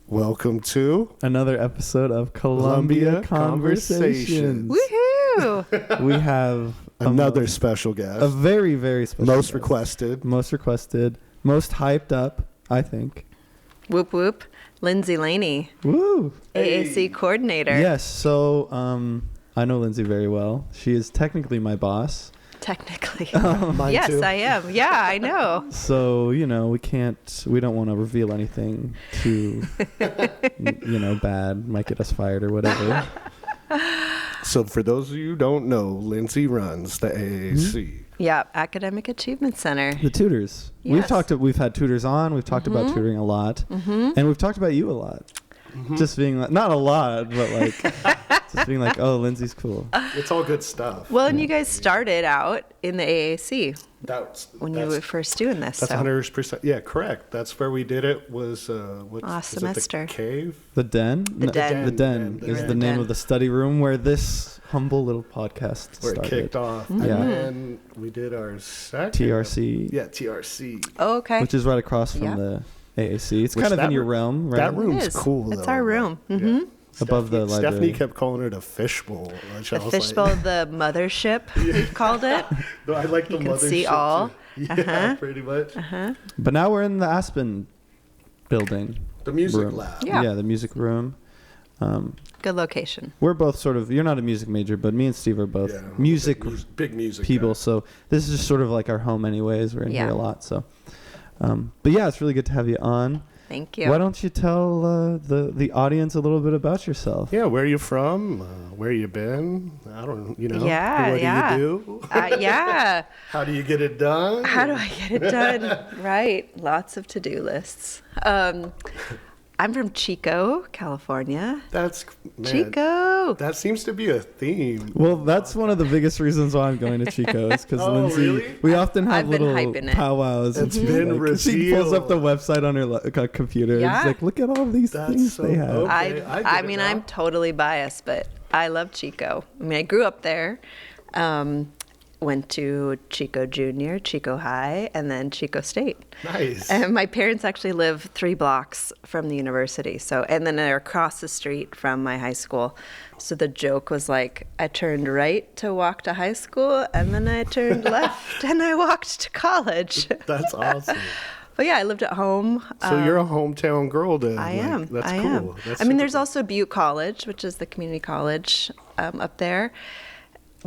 Welcome to another episode of Columbia Conversations. Woohoo! We have another special guest. A very, very special Most guest. requested. Most requested. Most hyped up, I think. Whoop whoop. Lindsay Laney, Woo! AAC coordinator. Yes, so I know Lindsay very well. She is technically my boss. Technically. Mine yes, too. I am. Yeah, I know. So, we don't want to reveal anything too, bad. Might get us fired or whatever. So for those of you who don't know, Lindsay runs the AAC. Yeah, Academic Achievement Center. The tutors. Yes. We've had tutors on. We've talked about tutoring a lot. Mm-hmm. And we've talked about you a lot. Mm-hmm. Just being like, not a lot, but like, just being like, oh, Lindsay's cool. It's all good stuff. Well, and you guys started out in the AAC when you were first doing this. That's so. 100%. Yeah, correct. That's where we did it. Was Last semester. The cave? The Den? The Den. The Den is the name of the study room where this humble little podcast where started. It kicked off. Mm-hmm. Yeah. And then we did our second. TRC. Yeah, TRC. Oh, okay. Which is right across from the AAC. It's Which kind of that in your realm, right? That room's It is. cool, It's though. our room. Yeah. Mm-hmm. Above the library. Stephanie kept calling it a fishbowl. The fishbowl, the mothership, we've called it. No, I like the You can mothership see all. too. Yeah, pretty much. But now we're in the Aspen building. The music room. lab. Yeah. The music room. Good location. We're both sort of, you're not a music major, but me and Steve are both music big music people. guy. So this is just sort of like our home anyways. We're in here Yeah. a lot. So, but yeah, it's really good to have you on. Thank you. Why don't you tell the audience a little bit about yourself? Yeah, where you from? Where you been? I don't, Yeah, what yeah. do you do? Yeah. How do you get it done? How do I get it done? Right. Lots of to-do lists. I'm from Chico, California. That's Chico. That seems to be a theme. Well, that's one of the biggest reasons why I'm going to Chico's because Oh, Lindsay, really? we often have I've been little hyping it. powwows. It's and been she pulls up the revealed. website on her computer. Yeah. And she's like, look at all these That's things so they have. dope. Okay, I get I it mean, now. I'm totally biased, but I love Chico. I mean, I grew up there. Went to Chico Junior, Chico High, and then Chico State. Nice. And my parents actually live 3 blocks from the university. And then they're across the street from my high school. So the joke was like, I turned right to walk to high school, and then I turned left and I walked to college. That's awesome. But yeah, I lived at home. So you're a hometown girl then. I am. That's I cool. am. That's I mean, super there's cool. also Butte College, which is the community college up there.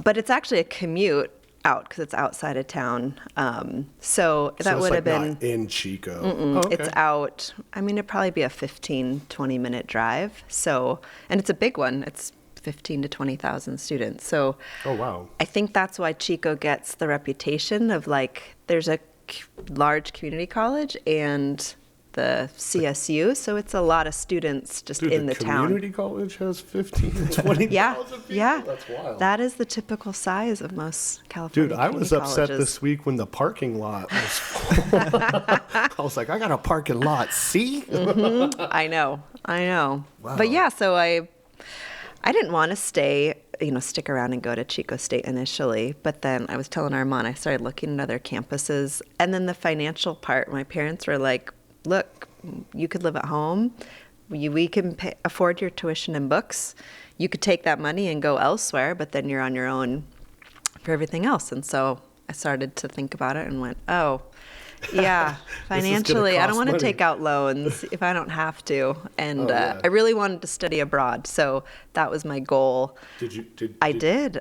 But it's actually a commute out because it's outside of town. So that would have been... not in Chico. Oh, okay. It's out. I mean, it'd probably be a 15, 20-minute drive. And it's a big one. It's 15 to 20,000 students. So Oh, wow. I think that's why Chico gets the reputation of like, there's a large community college and the CSU. So it's a lot of students just Dude, in the town. community college has 15 to 20,000 Yeah, people? yeah. That's wild. That is the typical size of most California Dude, I was community upset colleges. this week when the parking lot was full. I was like, I got a parking lot. See? I know. Wow. But yeah, so I didn't want to stick around and go to Chico State initially, but then I was telling Armand, I started looking at other campuses, and then the financial part, my parents were like, look, you could live at home. We can afford your tuition and books. You could take that money and go elsewhere, but then you're on your own for everything else. And so I started to think about it and went, oh, yeah, financially, I don't cost want to money. take out loans if I don't have to. And yeah. I really wanted to study abroad. So that was my goal. Did you? I did.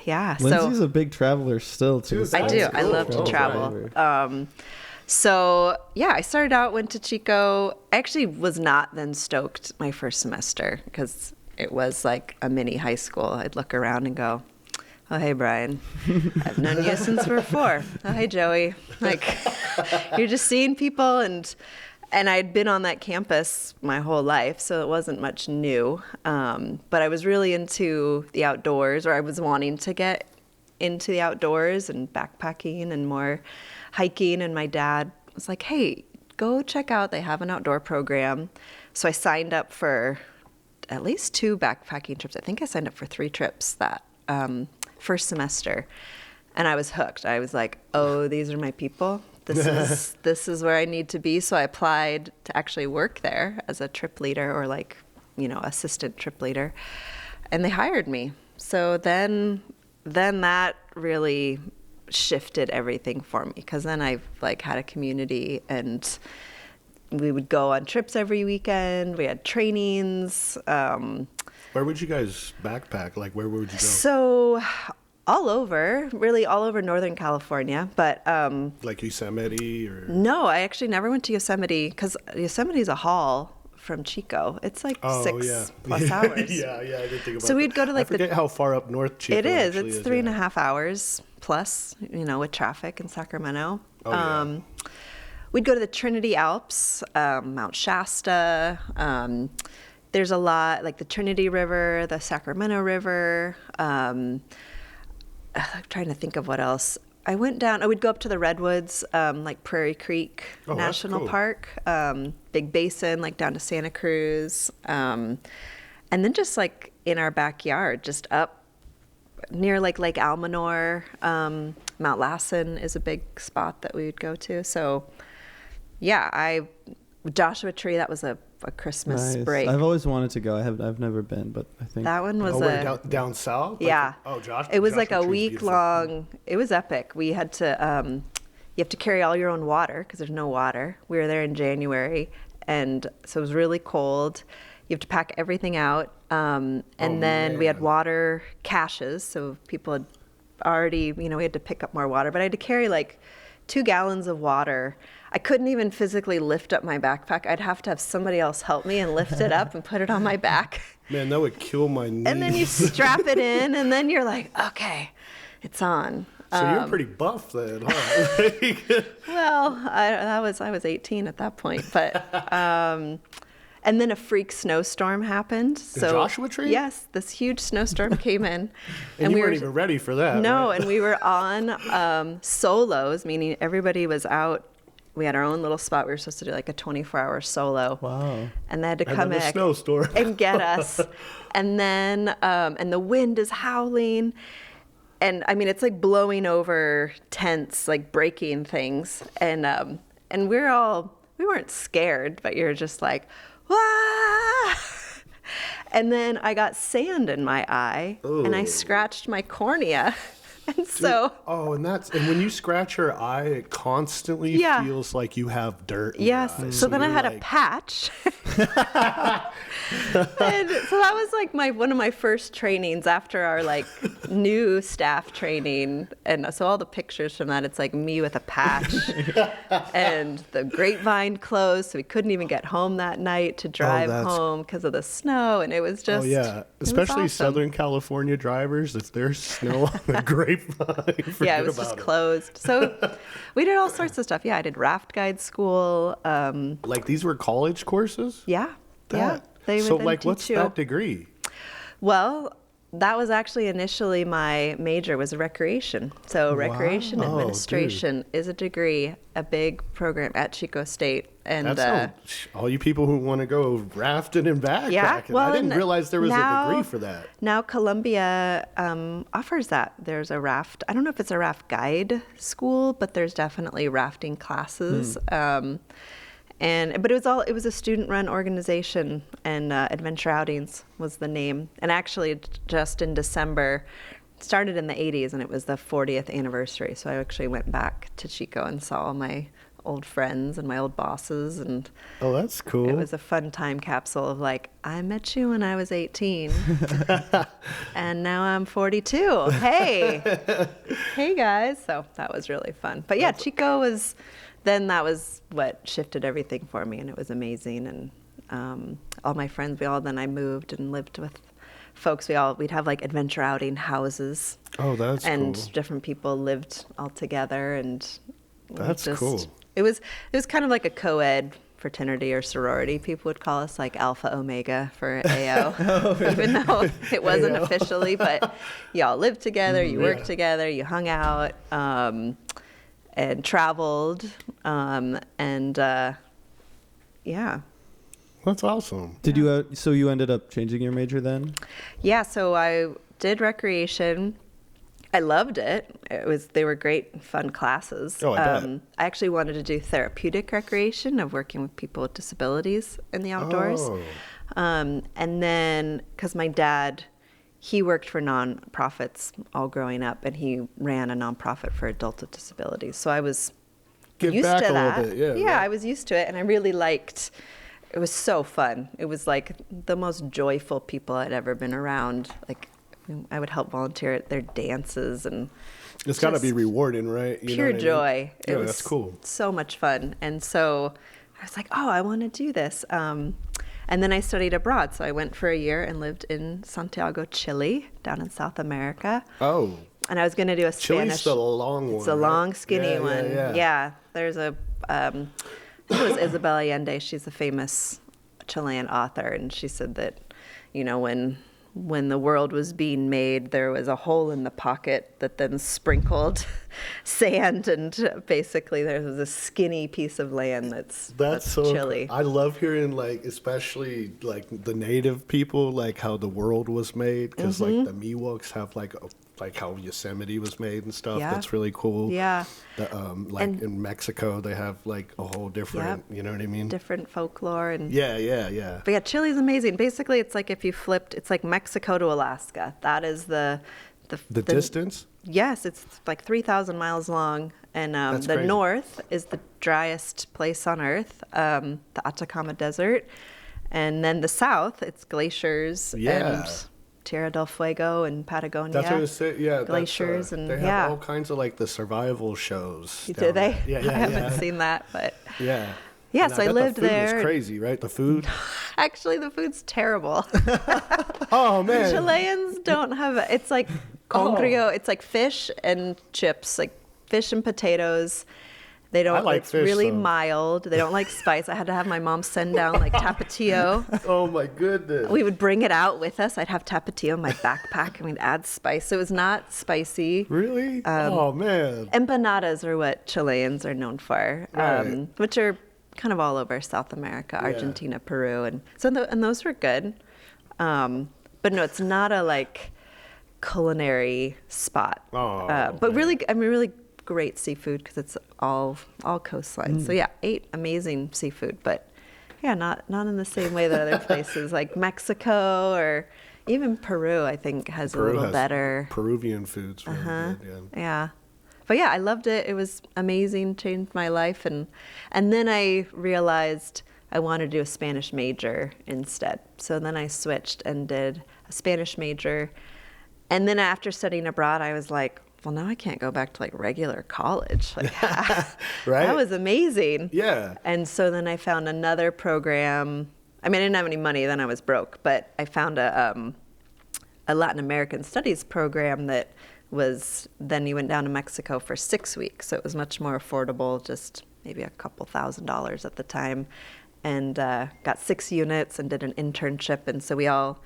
Yeah. Lindsay's a big traveler still, too. Dude, I do. that's I cool. love to Oh, travel. right. So yeah, I started out, went to Chico. I actually was not then stoked my first semester because it was like a mini high school. I'd look around and go, oh, hey, Brian, I've known you since we were 4. Oh, hey, Joey. Like, you're just seeing people, and I'd been on that campus my whole life, so it wasn't much new. But I was really into the outdoors, or I was wanting to get into the outdoors and backpacking and more hiking, and my dad was like, hey, go check out, they have an outdoor program. So I signed up for at least 2 backpacking trips. I think I signed up for 3 trips that first semester, and I was hooked. I was like, oh, these are my people. this is where I need to be. So I applied to actually work there as a trip leader or like, assistant trip leader, and they hired me. So then that really shifted everything for me, because then I like had a community, and we would go on trips every weekend. We had trainings. Where would you guys backpack? Like, where would you go? So all over Northern California, but Like Yosemite or? no, I actually never went to Yosemite, because Yosemite's a haul from Chico. It's like 6+ hours. yeah, I didn't think about that. So we'd go to like I forget how far up north Chico It is. actually It's is, 3.5 hours plus, with traffic in Sacramento. Oh, yeah. We'd go to the Trinity Alps, Mount Shasta. There's a lot, like the Trinity River, the Sacramento River. I'm trying to think of what else. I went down, I would go up to the Redwoods, like Prairie Creek Oh, that's National cool. Park, Big Basin, like down to Santa Cruz. And then just like in our backyard, just up near like Lake Almanor. Mount Lassen is a big spot that we would go to. So yeah, Joshua Tree, that was a Christmas Nice. break. I've always wanted to go. I've never been, but I think That one was down south? yeah. Josh. It was like Joshua a Tree's week beautiful. long. It was epic. We had to, you have to carry all your own water because there's no water. We were there in January, and so it was really cold. You have to pack everything out. And then we had man. water caches. So people had already, we had to pick up more water, but I had to carry like 2 gallons of water. I couldn't even physically lift up my backpack. I'd have to have somebody else help me and lift it up and put it on my back. Man, that would kill my knees. And then you strap it in, and then you're like, okay, it's on. So you're pretty buff then, huh? Well, I was 18 at that point, but and then a freak snowstorm happened. So Joshua Tree? Yes, this huge snowstorm came in, and you weren't even ready for that. No, right? and we were on solos, meaning everybody was out. We had our own little spot. We were supposed to do like a 24-hour solo. Wow. And they had to And come then the in snowstorm. and get us. And then, and the wind is howling. And I mean, it's like blowing over tents, like breaking things. And we weren't scared, but you're just like, wah! And then I got sand in my eye, and I Ooh. scratched my cornea. And so, Oh, and when you scratch your eye, it constantly Yeah. feels like you have dirt in yes. your eye. So then I you're had a like- patch. And so that was like one of my first trainings after our like new staff training. And so all the pictures from that, it's like me with a patch and the grapevine closed. So we couldn't even get home that night to drive that's- home because of the snow. And it was just, Oh yeah, it was especially awesome. Southern California drivers. If there's snow on the grapevine, Yeah, forget it was about just closed. So we did all sorts of stuff. Yeah, I did raft guide school. Like these were college courses. Yeah. That. They So would then like, teach what's you. that degree? Well, that was actually initially my major was recreation. So recreation Oh, administration is a degree, a big program at Chico State. And That's all you people who want to go rafting and backpacking. yeah, well, I didn't and realize there was a now- degree for that. Now Columbia offers that. There's a raft. I don't know if it's a raft guide school, but there's definitely rafting classes. But it was a student-run organization, and Adventure Outings was the name. And actually, just in December, it started in the 80s, and it was the 40th anniversary. So I actually went back to Chico and saw all my old friends and my old bosses, and Oh, that's cool. it was a fun time capsule of like, I met you when I was 18, and now I'm 42. Hey, hey guys. So that was really fun. But yeah, Chico was. Then that was what shifted everything for me, and it was amazing. And all my friends, I moved and lived with folks. We'd have like adventure outing houses. Oh, that's and cool. different people lived all together, and That's cool. It was kind of like a co-ed fraternity or sorority. People would call us like Alpha Omega for AO, even though it wasn't AO. officially. But y'all lived together, you worked Yeah. together, you hung out, and traveled, yeah. That's awesome. Did you? So you ended up changing your major then? Yeah, so I did recreation. I loved it. They were great, fun classes. Oh, I bet. I actually wanted to do therapeutic recreation of working with people with disabilities in the outdoors. Oh. And then, because my dad, he worked for nonprofits all growing up, and he ran a nonprofit for adults with disabilities. So I was Give used back to a that. little bit, yeah. Yeah, right. I was used to it, and I really liked. It was so fun. It was like the most joyful people I'd ever been around. Like, I would help volunteer at their dances, and It's got to be just rewarding, right? You know pure what I mean? joy. Yeah, It was that's cool. so much fun. And so I was like, oh, I want to do this. And then I studied abroad. So I went for a year and lived in Santiago, Chile, down in South America. Oh, And I was going to do a Chile's Spanish. the long one. It's a right? long, skinny Yeah, one. Yeah, yeah. There's a, I think it was Isabel Allende. She's a famous Chilean author, and she said that, you know, when the world was being made, there was a hole in the pocket that then sprinkled sand, and basically there was a skinny piece of land that's so Chile. I love hearing, like, especially like the native people, like how the world was made, because like the Miwoks have like how Yosemite was made and stuff. Yeah. That's really cool. Yeah. Like And- in Mexico, they have like a whole different. Yep. You know what I mean? Different folklore and Yeah. But yeah, Chile's amazing. Basically, it's like if you flipped, it's like Mexico to Alaska. That is the Distance. Yes, it's like 3,000 miles long, and That's the crazy. north is the driest place on Earth, the Atacama Desert, and then the south, it's glaciers Yeah. and Tierra del Fuego and Patagonia. That's what I was saying. Yeah, glaciers that's, and they have yeah. all kinds of like the survival shows. Do down they? there. Yeah, I haven't yeah. seen that, but Yeah. Yeah, And so I bet lived the food there. Was crazy, right? The food. actually the food's terrible. Oh man. Chileans don't have it's like congrio. It's like fish and chips, like fish and potatoes. They don't. I like it's fish, really though. mild. They don't like spice. I had to have my mom send down like tapatio. Oh my goodness. We would bring it out with us. I'd have tapatio in my backpack, and we'd add spice. So it was not spicy. Really? Oh man. Empanadas are what Chileans are known for, Right. which are kind of all over South America, Argentina, Peru, and so and those were good. But no, it's not a like culinary spot. Oh, but man. really, I mean, really great seafood because it's all coastline. So yeah, ate amazing seafood, but yeah, not in the same way that other places like Mexico or even Peru. I think has a little has better. Peruvian foods. Really good, yeah. Yeah. But yeah, I loved it. It was amazing, changed my life. And then I realized I wanted to do a Spanish major instead. So then I switched and did a Spanish major. And then after studying abroad, I was like, well, now I can't go back to like regular college. Like, Right? That was amazing. Yeah. And so then I found another program. I mean, I didn't have any money, then I was broke, but I found a Latin American studies program that was, then you went down to Mexico for 6 weeks. So it was much more affordable, just maybe a couple $1,000s at the time, and got 6 units and did an internship. And so we all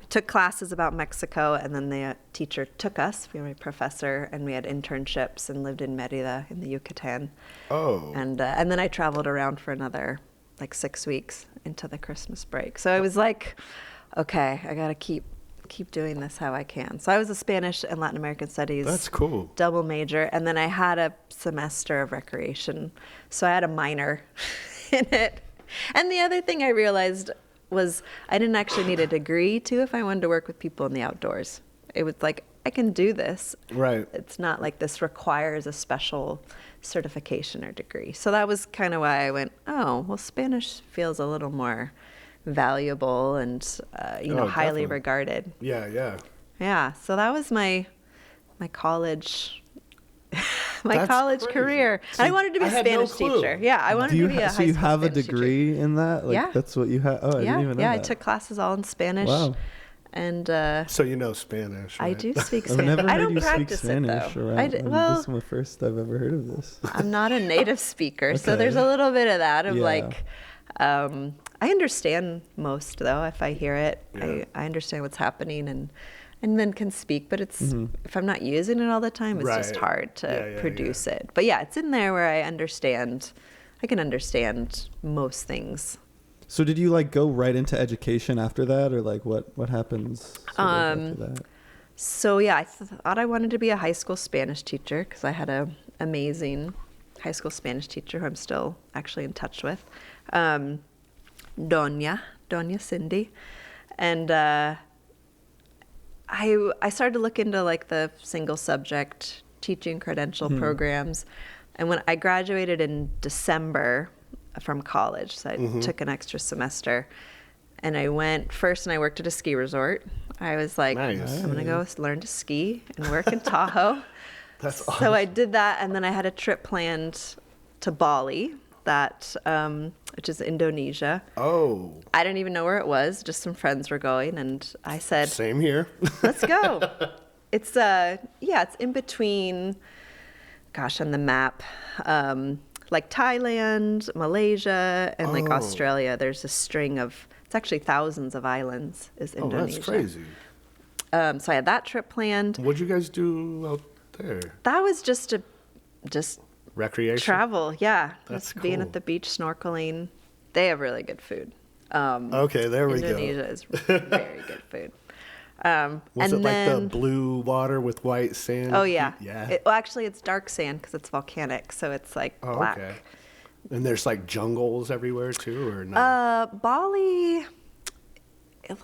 took classes about Mexico, and then the teacher took us, we were a professor, and we had internships and lived in Merida in the Yucatan. Oh. And then I traveled around for another like 6 weeks into the Christmas break. So I was like, okay, I got to keep doing this how I can. So I was a Spanish and Latin American studies. That's cool. Double major. And then I had a semester of recreation. So I had a minor in it. And the other thing I realized was I didn't actually need a degree too if I wanted to work with people in the outdoors. It was like, I can do this. Right. It's not like this requires a special certification or degree. So that was kind of why I went, oh, well, Spanish feels a little more valuable and, Oh, highly definitely. regarded. Yeah. Yeah. So that was my college, That's college crazy. career. See, And I wanted to be I a had no Spanish clue. teacher. Yeah. I wanted Do you to be a so high you school have a Spanish teacher. degree in that? Like Yeah. that's what you have? Oh, I didn't even know I that. took classes all in Spanish. Wow. And So you know Spanish, right? I do speak I've Spanish. never I heard don't you speak practice Spanish it though. around. Well, This is my first I've ever heard of this. I'm not a native speaker, so Okay. there's a little bit of that of Yeah. like, I understand most though if I hear it. Yeah. I understand what's happening and then can speak, but it's if I'm not using it all the time, it's just Right. hard to Yeah, produce it. But yeah, it's in there where I can understand most things. So did you like go right into education after that, or like what happens sort of after that? So yeah, I thought I wanted to be a high school Spanish teacher because I had a amazing high school Spanish teacher who I'm still actually in touch with, Doña Cindy, and I started to look into like the single subject teaching credential programs, and when I graduated in December from college, so I took an extra semester, and I went first and I worked at a ski resort. I was like, Nice. I'm gonna go learn to ski and work in Tahoe. That's So awesome. I did that, and then I had a trip planned to Bali, which is Indonesia. Oh, I didn't even know where it was. Just some friends were going, and I said, same here. "Let's go." It's it's in between. Gosh, on the map, like Thailand, Malaysia, and like Australia. There's a string of. It's actually thousands of islands. Is Oh, Indonesia? that's crazy. So I had that trip planned. What'd you guys do out there? That was just Recreation? travel. Yeah, That's just being cool. at the beach, snorkeling. They have really good food. Okay, there we go. Indonesia is very good food. Was and it like then, the blue water with white sand? Oh yeah, Yeah. Well, actually, it's dark sand because it's volcanic, so it's like Oh, black. okay. And there's like jungles everywhere too, or no? Bali.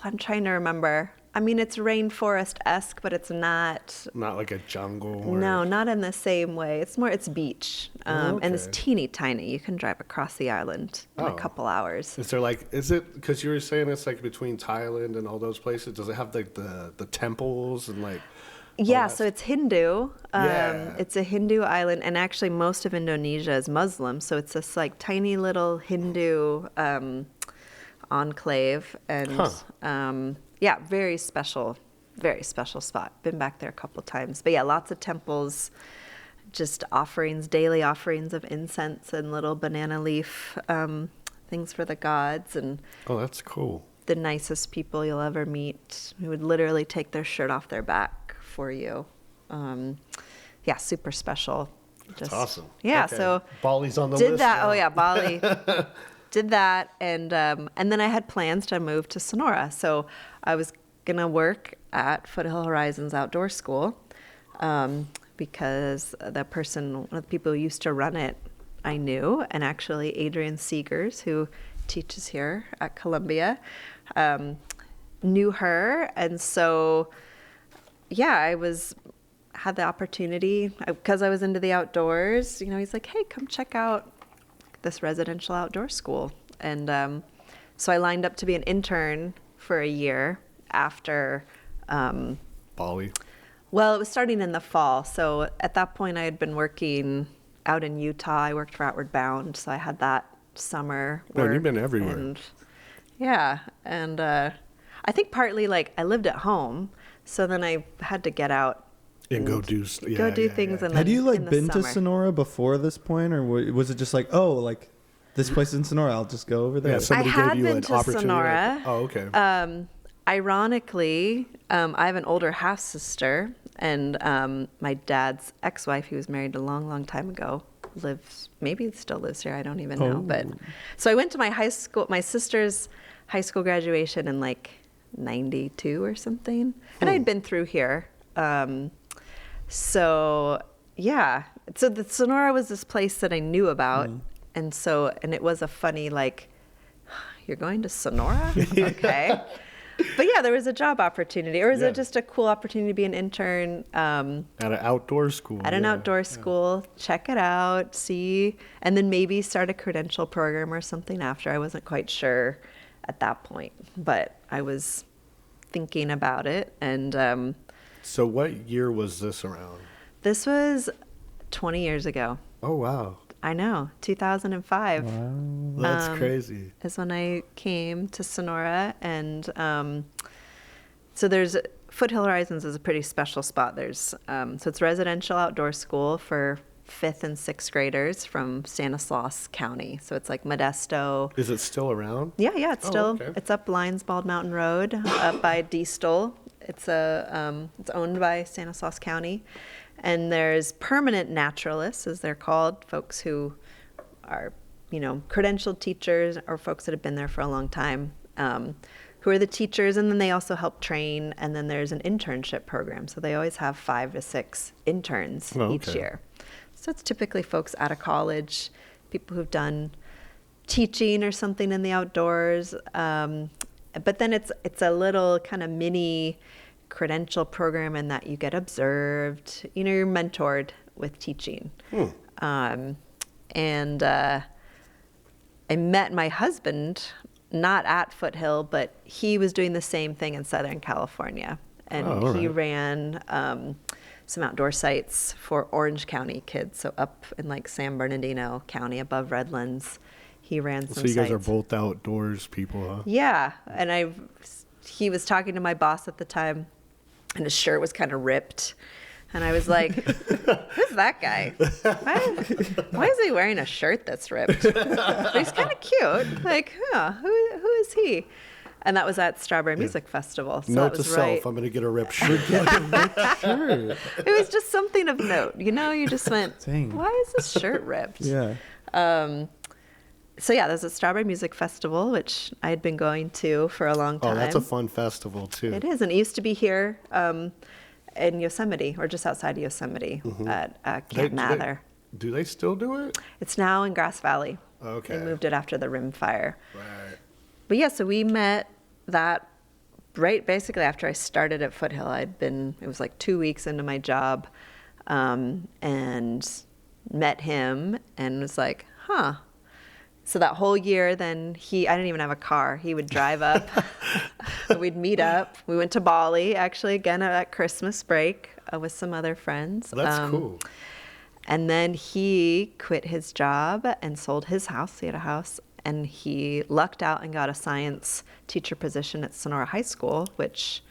I'm trying to remember. I mean, it's rainforest-esque, but it's not. Not like a jungle. Or... No, not in the same way. It's beach, and it's okay. teeny tiny. You can drive across the island in a Oh. couple hours. Is it because you were saying it's like between Thailand and all those places? Does it have like the temples and like? Yeah, that so it's Hindu. Yeah. It's a Hindu island, and actually most of Indonesia is Muslim. So it's this like tiny little Hindu enclave, and yeah, very special spot. Been back there a couple times, but yeah, lots of temples, just offerings, daily offerings of incense and little banana leaf things for the gods, and Oh, that's cool. the nicest people you'll ever meet who would literally take their shirt off their back for you. Yeah, super special. That's awesome. Yeah, Okay. so Bali's on the did list that. now. Oh yeah, Bali. Did that, and then I had plans to move to Sonora. So I was gonna work at Foothill Horizons Outdoor School because one of the people who used to run it, I knew, and actually Adrian Seegers, who teaches here at Columbia, knew her, and so yeah, had the opportunity because I was into the outdoors. You know, he's like, "Hey, come check out this residential outdoor school," and so I lined up to be an intern for a year after. Bali. Well, it was starting in the fall, so at that point I had been working out in Utah. I worked for Outward Bound, so I had that summer Man, work. you've been everywhere. And, yeah, and I think partly like I lived at home, so then I had to get out And go do things. yeah. And Had you like in the been to summer. Sonora before this point, or was it just like, oh, like this place in Sonora, I'll just go over there? Yeah, somebody I had gave you been an to opportunity. Sonora. Oh, okay. Ironically, I have an older half sister, and my dad's ex-wife, who was married a long, long time ago, maybe still lives here. I don't even know. But so I went to my sister's high school graduation in like '92 or something, and I'd been through here. So yeah, so the Sonora was this place that I knew about, and it was a funny like, you're going to Sonora, okay. But yeah, there was a job opportunity, or was Yeah. it just a cool opportunity to be an intern At an outdoor school. at an yeah. outdoor school, check it out, see, and then maybe start a credential program or something after. I wasn't quite sure at that point, but I was thinking about it. And So what year was this around? this was 20 years ago. Oh, wow. I know, 2005. That's crazy. Is when I came to Sonora, and so there's Foothill Horizons is a pretty special spot. There's so it's residential outdoor school for 5th and 6th graders from Stanislaus County. So it's like Modesto. Is it still around? Yeah, it's Oh, still okay. it's up Lions Bald Mountain Road, up by Diestel. It's it's owned by Stanislaus County. And there's permanent naturalists, as they're called, folks who are, credentialed teachers or folks that have been there for a long time, who are the teachers, and then they also help train. And then there's an internship program. So they always have 5 to 6 interns each year. So it's typically folks out of college, people who've done teaching or something in the outdoors. But then it's a little kind of mini credential program in that you get observed. You know, you're mentored with teaching. I met my husband not at Foothill, but he was doing the same thing in Southern California. And he ran some outdoor sites for Orange County kids, so up in like San Bernardino County above Redlands. He ran some sites. So you guys are both outdoors people, huh? Yeah, and he was talking to my boss at the time, and his shirt was kind of ripped. And I was like, who's that guy? Why is he wearing a shirt that's ripped? But he's kind of cute. Like, who is he? And that was at Strawberry Music Festival. So note to self, I'm going to get a ripped shirt. It was just something of note. You know, you just went, Dang. why is this shirt ripped? Yeah. So yeah, there's a Strawberry Music Festival, which I had been going to for a long time. Oh, that's a fun festival too. It is, and it used to be here in Yosemite, or just outside of Yosemite, at Camp Mather. Do they still do it? It's now in Grass Valley. Okay. They moved it after the Rim Fire. Right. But yeah, so we met that right basically after I started at Foothill. it was like 2 weeks into my job, and met him and was like, huh. So that whole year, then I didn't even have a car. He would drive up. We'd meet up. We went to Bali, actually, again at Christmas break with some other friends. That's cool. And then he quit his job and sold his house. He had a house. And he lucked out and got a science teacher position at Sonora High School, which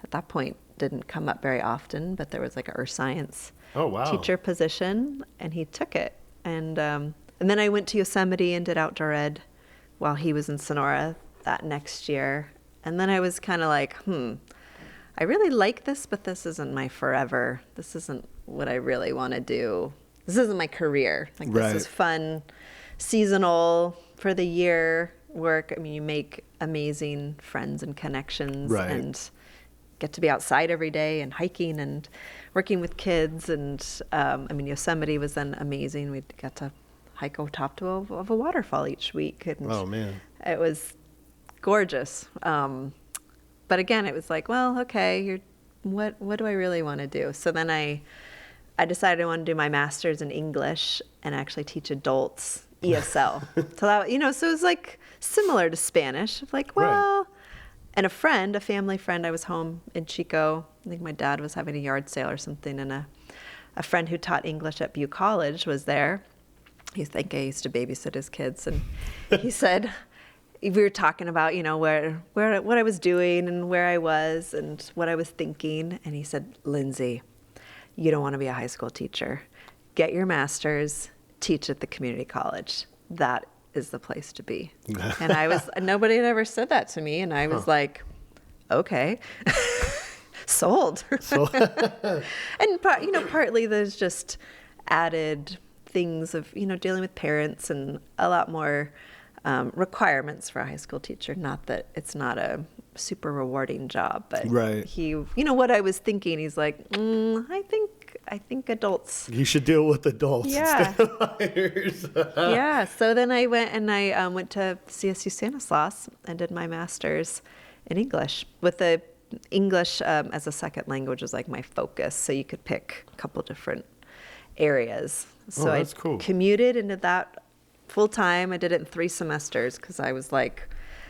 at that point didn't come up very often, but there was like an earth science teacher position, and he took it. And then I went to Yosemite and did outdoor ed while he was in Sonora that next year. And then I was kind of like, I really like this, but this isn't my forever. This isn't what I really want to do. This isn't my career. Like, this is fun, seasonal, for the year work. I mean, you make amazing friends and connections and get to be outside every day and hiking and working with kids. And I mean, Yosemite was then amazing. We got to hike on top of a waterfall each week. And oh, man. It was gorgeous. But again, it was like, well, okay, what do I really want to do? So then I decided I wanted to do my master's in English and actually teach adults ESL. So that, so it was like similar to Spanish. Like, well, and a family friend, I was home in Chico. I think my dad was having a yard sale or something, and a friend who taught English at Butte College was there. I think I used to babysit his kids, and he said, we were talking about, what I was doing and where I was and what I was thinking, and he said, Lindsay, you don't want to be a high school teacher. Get your master's, teach at the community college. That is the place to be. And nobody had ever said that to me, and I was like, okay, sold. And partly there's just added things of dealing with parents and a lot more requirements for a high school teacher. Not that it's not a super rewarding job, but he, what I was thinking, he's like, I think adults. You should deal with adults instead of minors. Yeah. So then I went to CSU Stanislaus and did my master's in English with the English as a second language was like my focus. So you could pick a couple different areas. So that's I cool. commuted into that full time. I did it in 3 semesters because I was like,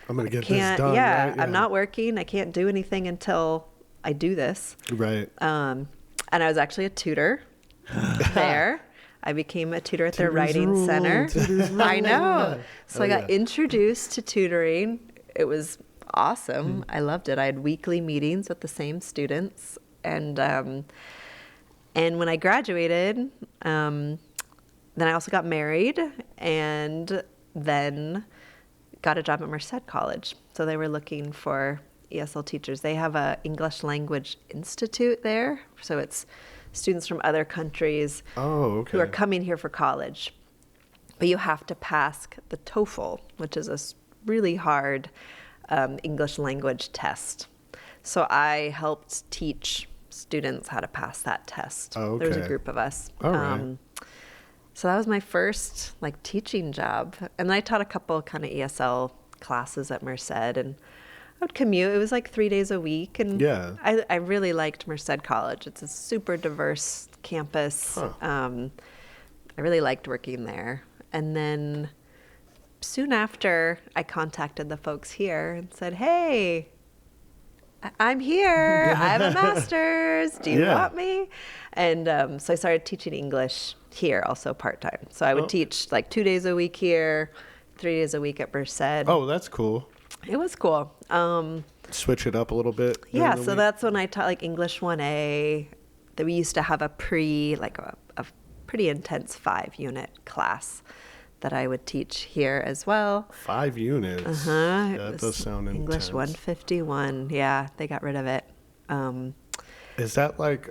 I'm going to get this done. Yeah, I'm not working. I can't do anything until I do this. Right. And I was actually a tutor there. I became a tutor at their writing center. I know. So I got introduced to tutoring. It was awesome. I loved it. I had weekly meetings with the same students. And when I graduated, then I also got married and then got a job at Merced College. So they were looking for ESL teachers. They have a English Language Institute there. So it's students from other countries who are coming here for college. But you have to pass the TOEFL, which is a really hard English language test. So I helped teach students how to pass that test. Oh, There was a okay. group of us. All right. So that was my first like teaching job. And I taught a couple kind of ESL classes at Merced, and I would commute. It was like 3 days a week. And Yeah. I really liked Merced College. It's a super diverse campus. Huh. I really liked working there. And then soon after, I contacted the folks here and said, hey, I'm here. I have a master's. Do you Yeah. want me? And so I started teaching English here also part-time. So I would Oh. teach like 2 days a week here, 3 days a week at Merced. Oh, that's cool. It was cool. Switch it up a little bit. during Yeah, the so week. that's when I taught like English 1A. That we used to have a pretty intense 5-unit class that I would teach here as well. 5 units. Uh-huh. It That was does sound English intense. 151. Yeah, they got rid of it. Is that like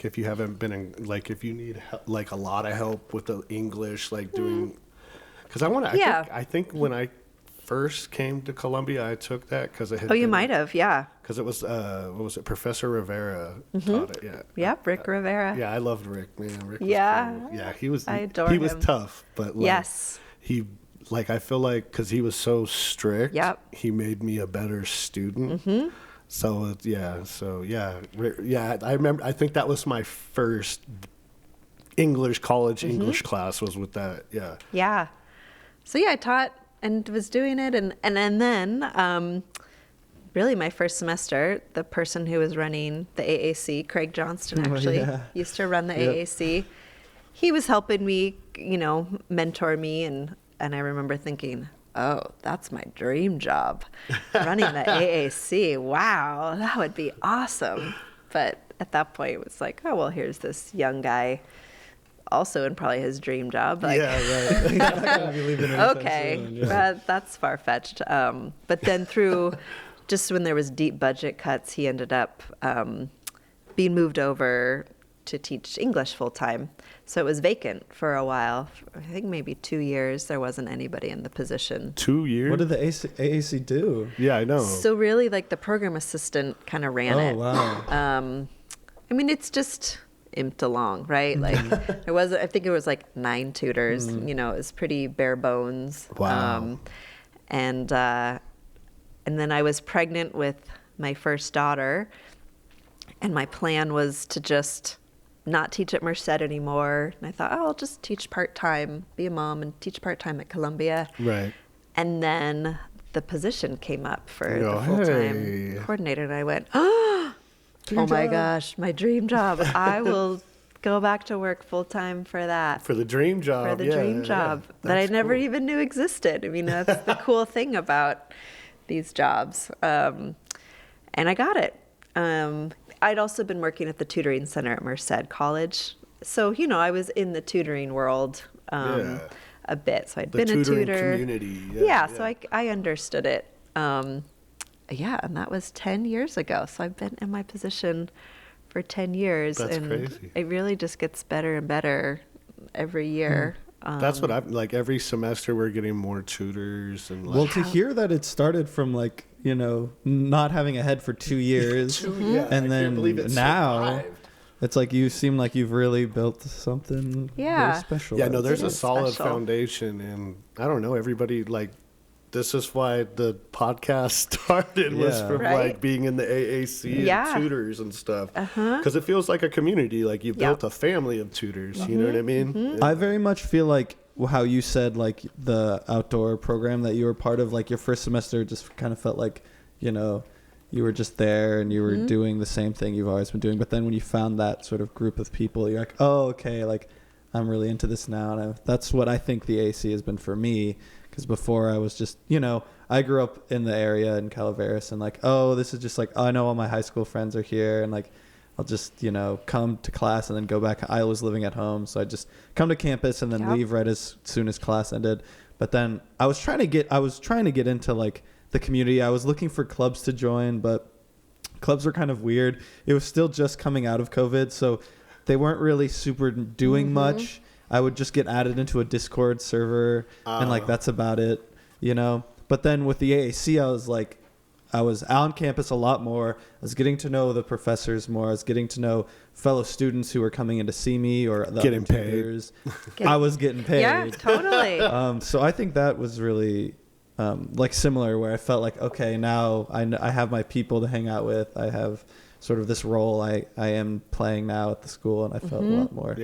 if you haven't been in, like if you need like a lot of help with the English, like doing, because I want to, Yeah. I think when I first came to Columbia, I took that because it had Oh, you might have, yeah. because it was what was it, Professor Rivera taught it. Yeah. Yep, Rick Rivera. Yeah, I loved Rick, man. Rick was Yeah. cool. Yeah, he was. I adore he was him. tough, but like, Yes. he like I feel like because he was so strict. Yep. He made me a better student. Mm-hmm. So I remember. I think that was my first college English class was with that. Yeah. Yeah. So yeah, I taught and was doing it, and then really my first semester, the person who was running the AAC, Craig Johnston, Oh, actually yeah. used to run the Yep. AAC. He was helping me, mentor me, and I remember thinking, oh, that's my dream job, running the AAC. Wow, that would be awesome. But at that point, it was like, oh well, here's this young guy, also in probably his dream job. Like, Yeah. Right. You're not gonna be leaving anytime okay, soon, yeah. that's far-fetched. But then through, just when there was deep budget cuts, he ended up being moved over to teach English full-time. So it was vacant for a while. I think maybe 2 years. There wasn't anybody in the position. 2 years. What did the AAC do? Yeah, I know. So really, like the program assistant kind of ran it. Oh, wow. I mean, it's just imped along, right? Like I think it was like 9 tutors. It was pretty bare bones. Wow. And then I was pregnant with my first daughter, and my plan was to just not teach at Merced anymore. And I thought, oh, I'll just teach part-time, be a mom and teach part-time at Columbia. Right. And then the position came up for You go, the full-time "Hey." coordinator, and I went, oh my job. gosh, my dream job. I will go back to work full-time for that. For the dream job. For the yeah, dream yeah, job yeah. that I That's never cool. even knew existed. I mean, that's the cool thing about these jobs. And I got it. I'd also been working at the tutoring center at Merced College. So, I was in the tutoring world Yeah. a bit. So I'd The been a tutoring tutor. community. Yeah, so I understood it. And that was 10 years ago. So I've been in my position for 10 years. That's and crazy. it really just gets better and better every year. That's what I'm like. Every semester we're getting more tutors and like. Well, to hear that it started from like, not having a head for 2 years, Yeah, I and can't then believe it now survived. it's like you seem like you've really built something Yeah. very special. Yeah, no, there's It a is solid special. foundation, and I don't know, everybody like. This is why the podcast started was Yeah. from Right. like being in the AAC Yeah. and tutors and stuff. Uh-huh. Because it feels like a community, like you've Yeah. built a family of tutors. You know what I mean? I very much feel like how you said, like the outdoor program that you were part of, like your first semester just kind of felt like, you were just there and you were doing the same thing you've always been doing. But then when you found that sort of group of people, you're like, oh, okay, like I'm really into this now. And that's what I think the AC has been for me. Because before I was just, I grew up in the area in Calaveras and like, oh, this is just like, I know all my high school friends are here. And like, I'll just, come to class and then go back. I was living at home. So I just come to campus and then Yep. leave right as soon as class ended. But then I was trying to get into like the community. I was looking for clubs to join, but clubs were kind of weird. It was still just coming out of COVID. So they weren't really super doing much. I would just get added into a Discord server and like that's about it, But then with the AAC, I was on campus a lot more. I was getting to know the professors more. I was getting to know fellow students who were coming in to see me or the getting other paid. tutors. I was getting paid. Yeah, totally. So I think that was really like similar, where I felt like, okay, now I have my people to hang out with. I have sort of this role I am playing now at the school, and I felt a lot more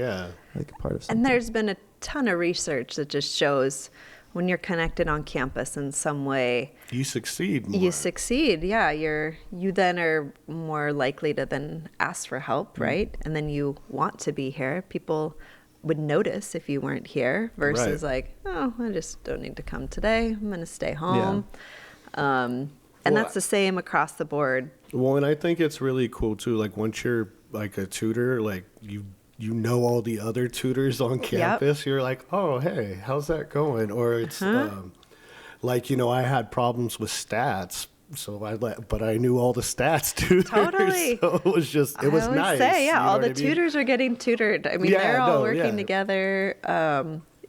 like a part of something. And there's been a ton of research that just shows when you're connected on campus in some way, You succeed more. you succeed. Yeah, you then are more likely to then ask for help, right? And then you want to be here. People would notice if you weren't here versus like, oh, I just don't need to come today. I'm going to stay home. And that's the same across the board. Well, and I think it's really cool too. Like once you're like a tutor, like you know all the other tutors on campus. You're like, oh, hey, how's that going? Or it's like, you know, I had problems with stats, but I knew all the stats tutors. Totally. So it was just, it was I always nice. say, you know all what the I mean? tutors are getting tutored. I mean, they're all working together,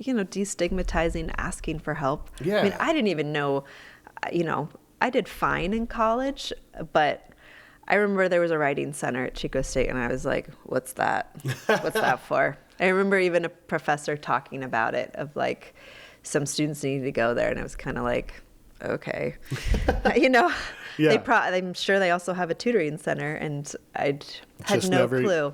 you know, destigmatizing, asking for help. Yeah. I mean, I didn't even know, you know, I did fine in college, but I remember there was a writing center at Chico State, and I was like, what's that? What's that for? I remember even a professor talking about it, of like some students needed to go there, and I was kind of like, okay. You know, I'm sure they also have a tutoring center, and I had Just no clue.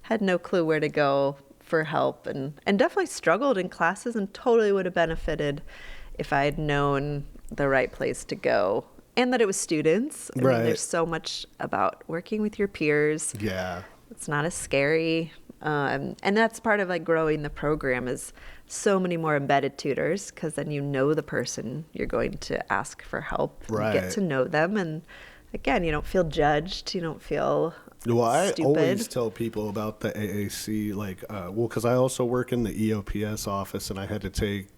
Had no clue where to go for help, and definitely struggled in classes, and totally would have benefited if I had known the right place to go. And that it was students. I mean, there's so much about working with your peers. Yeah. It's not as scary. And that's part of like growing the program, is so many more embedded tutors, because then you know the person you're going to ask for help. Right. You get to know them. And again, you don't feel judged. You don't feel Well, stupid. I always tell people about the AAC, like, because I also work in the EOPS office, and I had to take,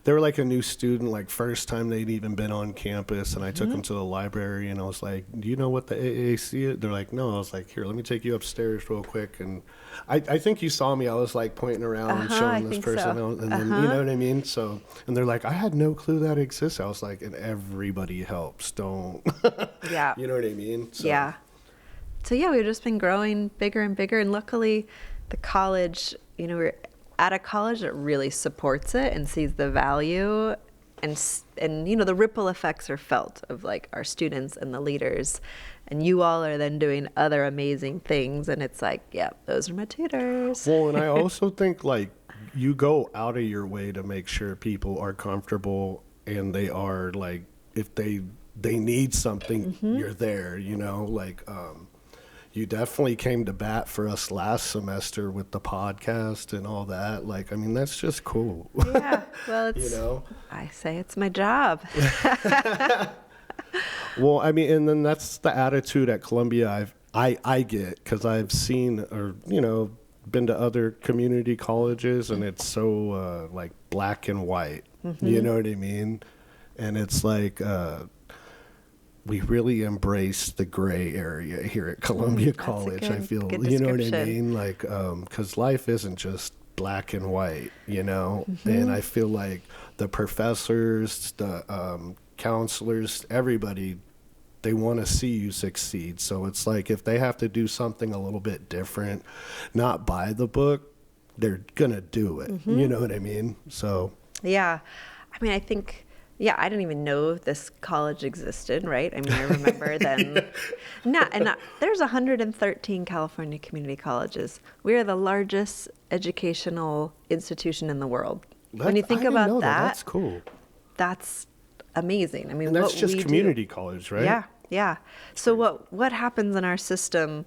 they were like a new student, like first time they'd even been on campus, and I took them to the library, and I was like, do you know what the AAC is? They're like, no. I was like, here, let me take you upstairs real quick. And I think you saw me. I was like pointing around and showing this person, and then, you know what I mean? So, and they're like, I had no clue that exists. I was like, and everybody helps, don't. Yeah. You know what I mean? So, Yeah. So yeah, we've just been growing bigger and bigger, and luckily the college, you know, we're at a college that really supports it and sees the value, and you know, the ripple effects are felt of like our students and the leaders, and you all are then doing other amazing things, and it's like, yeah, those are my tutors. Well, and I also think like you go out of your way to make sure people are comfortable, and they are like, if they need something, you're there, you know, like, you definitely came to bat for us last semester with the podcast and all that. Like, I mean, that's just cool. Yeah, well, it's, you know, I say it's my job. Well, I mean, and then that's the attitude at Columbia I get, because I've seen, or, you know, been to other community colleges, and it's so like black and white. You know what I mean? And it's like, we really embrace the gray area here at Columbia College. I feel, you know what I mean? Like, because life isn't just black and white, you know? And I feel like the professors, the counselors, everybody, they want to see you succeed. So it's like, if they have to do something a little bit different, not by the book, they're going to do it. You know what I mean? So. Yeah. I mean, I think, yeah, I didn't even know this college existed, right? I mean, I remember then, there's 113 California community colleges. We are the largest educational institution in when you think about that, that's cool. That's amazing. I mean, And that's what just we community do, college, right? Yeah, yeah. So what happens in our system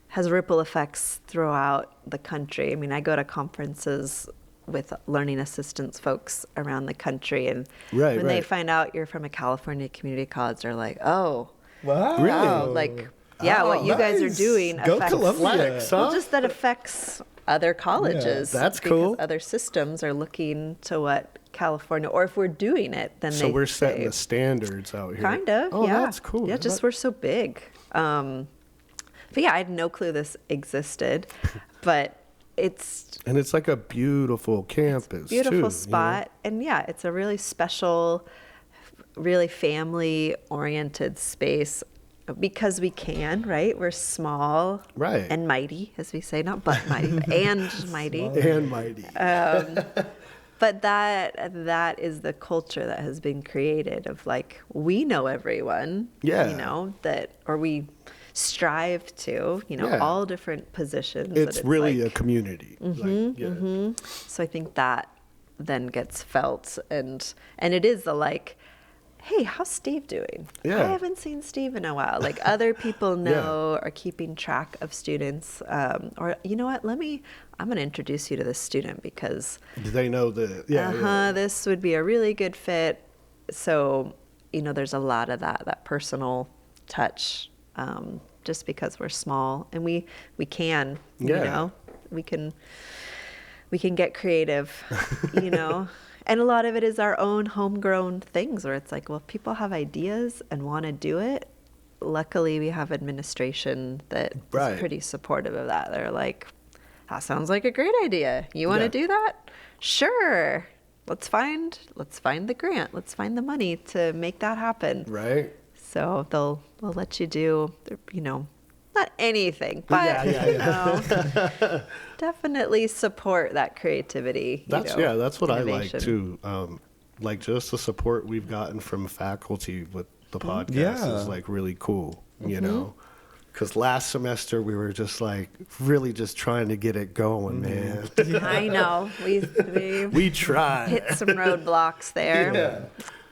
has ripple effects throughout the country. I mean, I go to conferences with learning assistance folks around the country, and when they find out you're from a California community college, they're like, oh, Wow. Really? like, yeah, what you guys are doing Go affects Columbia. well, just that affects other colleges. That's because cool. Other systems are looking to what California, or if we're doing it, then So they we're setting say, the standards out here. kind of. Oh, yeah. that's cool. Yeah, just we're so big. But yeah, I had no clue this existed, but And it's like a beautiful campus, beautiful too, you know? spot. And yeah, it's a really special, really family oriented space because we can, right? We're small Right. and mighty, as we say, not but mighty, but and mighty. And mighty. But that is the culture that has been created of like, we know everyone, Yeah. you know, or we strive to, you know, Yeah. all different positions. It's that really like, a community. Like, yeah. So I think that then gets felt, and it is the like, hey, how's Steve doing? Yeah. I haven't seen Steve in a while. Like other people know, are keeping track of students, or you know what? I'm going to introduce you to this student because They know this would be a really good fit. So, you know, there's a lot of that personal touch, just because we're small and we can, you Yeah. know, we can get creative, you know, and a lot of it is our own homegrown things where it's like, well, if people have ideas and want to do it, luckily we have administration that Right. is pretty supportive of that. They're like, that sounds like a great idea. You want to Yeah. do that? Sure. Let's find the grant. Let's find the money to make that happen. Right? So they'll let you do, you know, not anything, but Yeah. you know, definitely support that creativity. That's what innovation. I like too. Like just the support we've gotten from faculty with the podcast Yeah. is like really cool, you know. Because last semester we were just like really just trying to get it going, man. I know We tried. hit some roadblocks there, Yeah.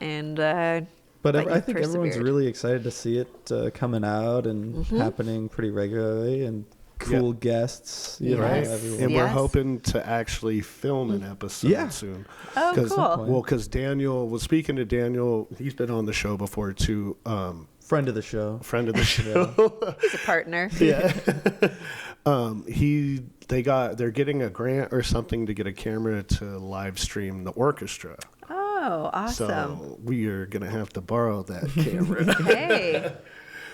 and But you I think everyone's persevered. really excited to see it coming out and happening pretty regularly, and cool guests. You know, Yes. everyone. And we're Yes. hoping to actually film an episode Yeah. soon. Oh, cool. Well, because Daniel was speaking to Daniel. He's been on the show before too. Friend of the show. Friend of the show. He's a partner. Yeah. They're getting a grant or something to get a camera to live stream the orchestra. Oh, awesome. So we are gonna have to borrow that camera. Hey,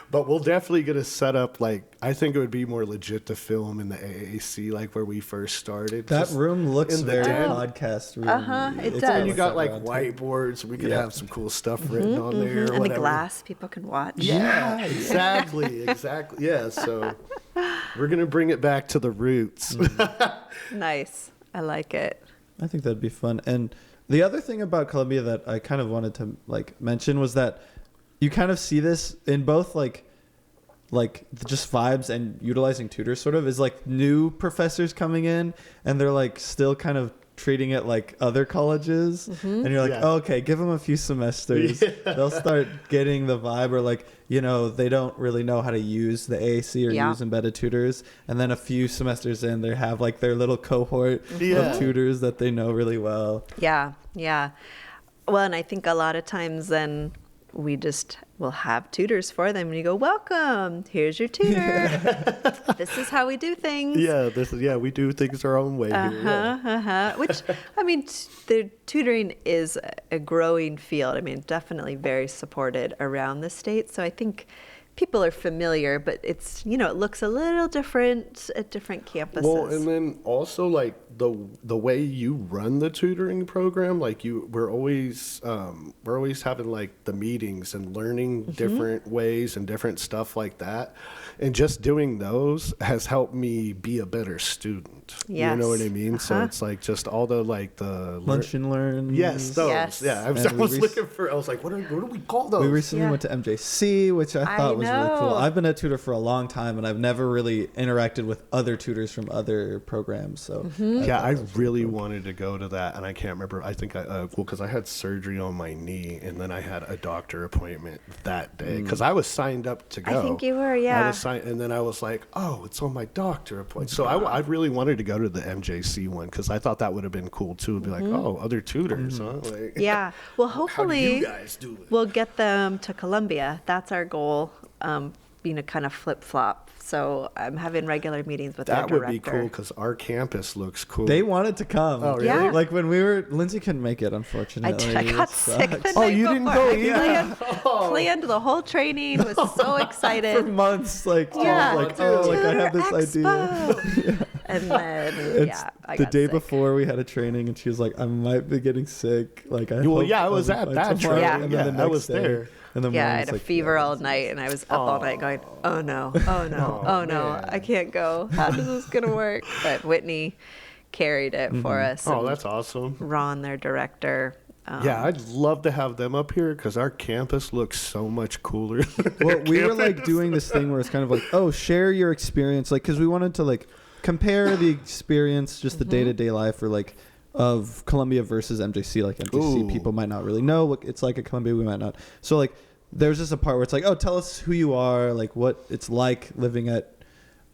But we'll definitely get a setup. Like I think it would be more legit to film in the AAC, like where we first started. That Just room looks in the very den. podcast room. It It's does. And And you got like around whiteboards. We could Yeah. have some cool stuff written on there. Or and the whatever. glass people can watch. Yeah, exactly. Yeah, so we're going to bring it back to the roots. Nice. I like it. I think that'd be fun. And the other thing about Columbia that I kind of wanted to like mention was that you kind of see this in both like just vibes and utilizing tutors sort of is like new professors coming in and they're like still kind of treating it like other colleges and you're like, Yeah. oh, okay, give them a few semesters. They'll start getting the vibe or like, you know, they don't really know how to use the AAC or Yeah. use embedded tutors. And then a few semesters in, they have like their little cohort Yeah. of tutors that they know really well. Yeah. Well, and I think a lot of times then we just will have tutors for them and you go, welcome, here's your tutor. This is how we do things. We do things our own way here. Yeah. Which, I mean, the tutoring is a growing field. I mean, definitely very supported around the state. So I think people are familiar, but it's, you know, it looks a little different at different campuses. Well, and then also like the way you run the tutoring program, like we're always having like the meetings and learning different ways and different stuff like that, and just doing those has helped me be a better student. Yes. You know what I mean? So it's like just all the like the Lunch and learn. Yes, those. Yes. Yeah, I And was we looking for. I was like, what do we call those? We recently Yeah. went to MJC, which I thought was really cool. know. I've been a tutor for a long time, and I've never really interacted with other tutors from other programs. So Yeah, I thought that was really cool. wanted to go to that, and I can't remember. I think because I had surgery on my knee, and then I had a doctor appointment that day because I was signed up to go. I think you were, yeah. I was and then I was like, oh, it's on my doctor appointment. So I really wanted to go to the MJC one because I thought that would have been cool too. Be like, oh, other tutors, huh? Like, Yeah. Well, how do hopefully you guys do it? we'll get them to Columbia. That's our goal, being a kind of flip-flop. So I'm having regular meetings with our That would director. be cool because our campus looks cool. They wanted to come. Oh, really? Yeah. Like when we were, Lindsay couldn't make it, unfortunately. I got It sick the sucks. night you didn't before. go I either? planned the whole training. Was so For excited. months, like, Yeah. I was like, oh, like I have this idea. Expo. And then, It's I the got day sick. before we had a training, and she was like, "I might be getting sick." Like, I Well, hope yeah, I was I'll at be that fine tomorrow." training. And then Yeah, the I next was day- there. And then Yeah, Mom I was had a like, fever "Yeah, all this is night, and I was up all night going, oh no, oh no, Oh, oh no, man. I can't go. How is this gonna work? But Whitney carried it for us. Oh, and that's awesome. Ron, their director. Yeah, I'd love to have them up here because our campus looks so much cooler. than Well, their we were like campus. doing this thing where it's kind of like, oh, share your experience, like, because we wanted to like compare the experience, just the day-to-day life, or like of Columbia versus MJC. Like MJC, Ooh. people might not really know what it's like at Columbia. We might not. So like, there's just a part where it's like, oh, tell us who you are, like what it's like living at,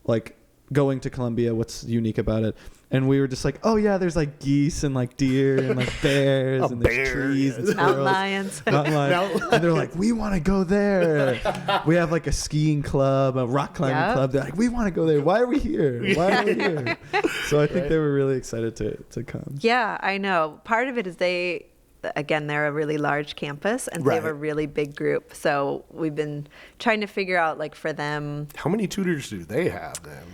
like going to Columbia, what's unique about it. And we were just like, oh yeah, there's like geese and like deer and like bears A and there's bear, trees and yes. Mountain squirrels. lions. Mountain lions. And they're like, we want to go there. We have like a skiing club, a rock climbing Yep. club. They're like, we want to go there. Why are we here? Why are we here? So I think they were really excited to come. Yeah, I know. Part of it is they're a really large campus, and they have a Right. really big group. So we've been trying to figure out, like, for them, How many tutors do they have then?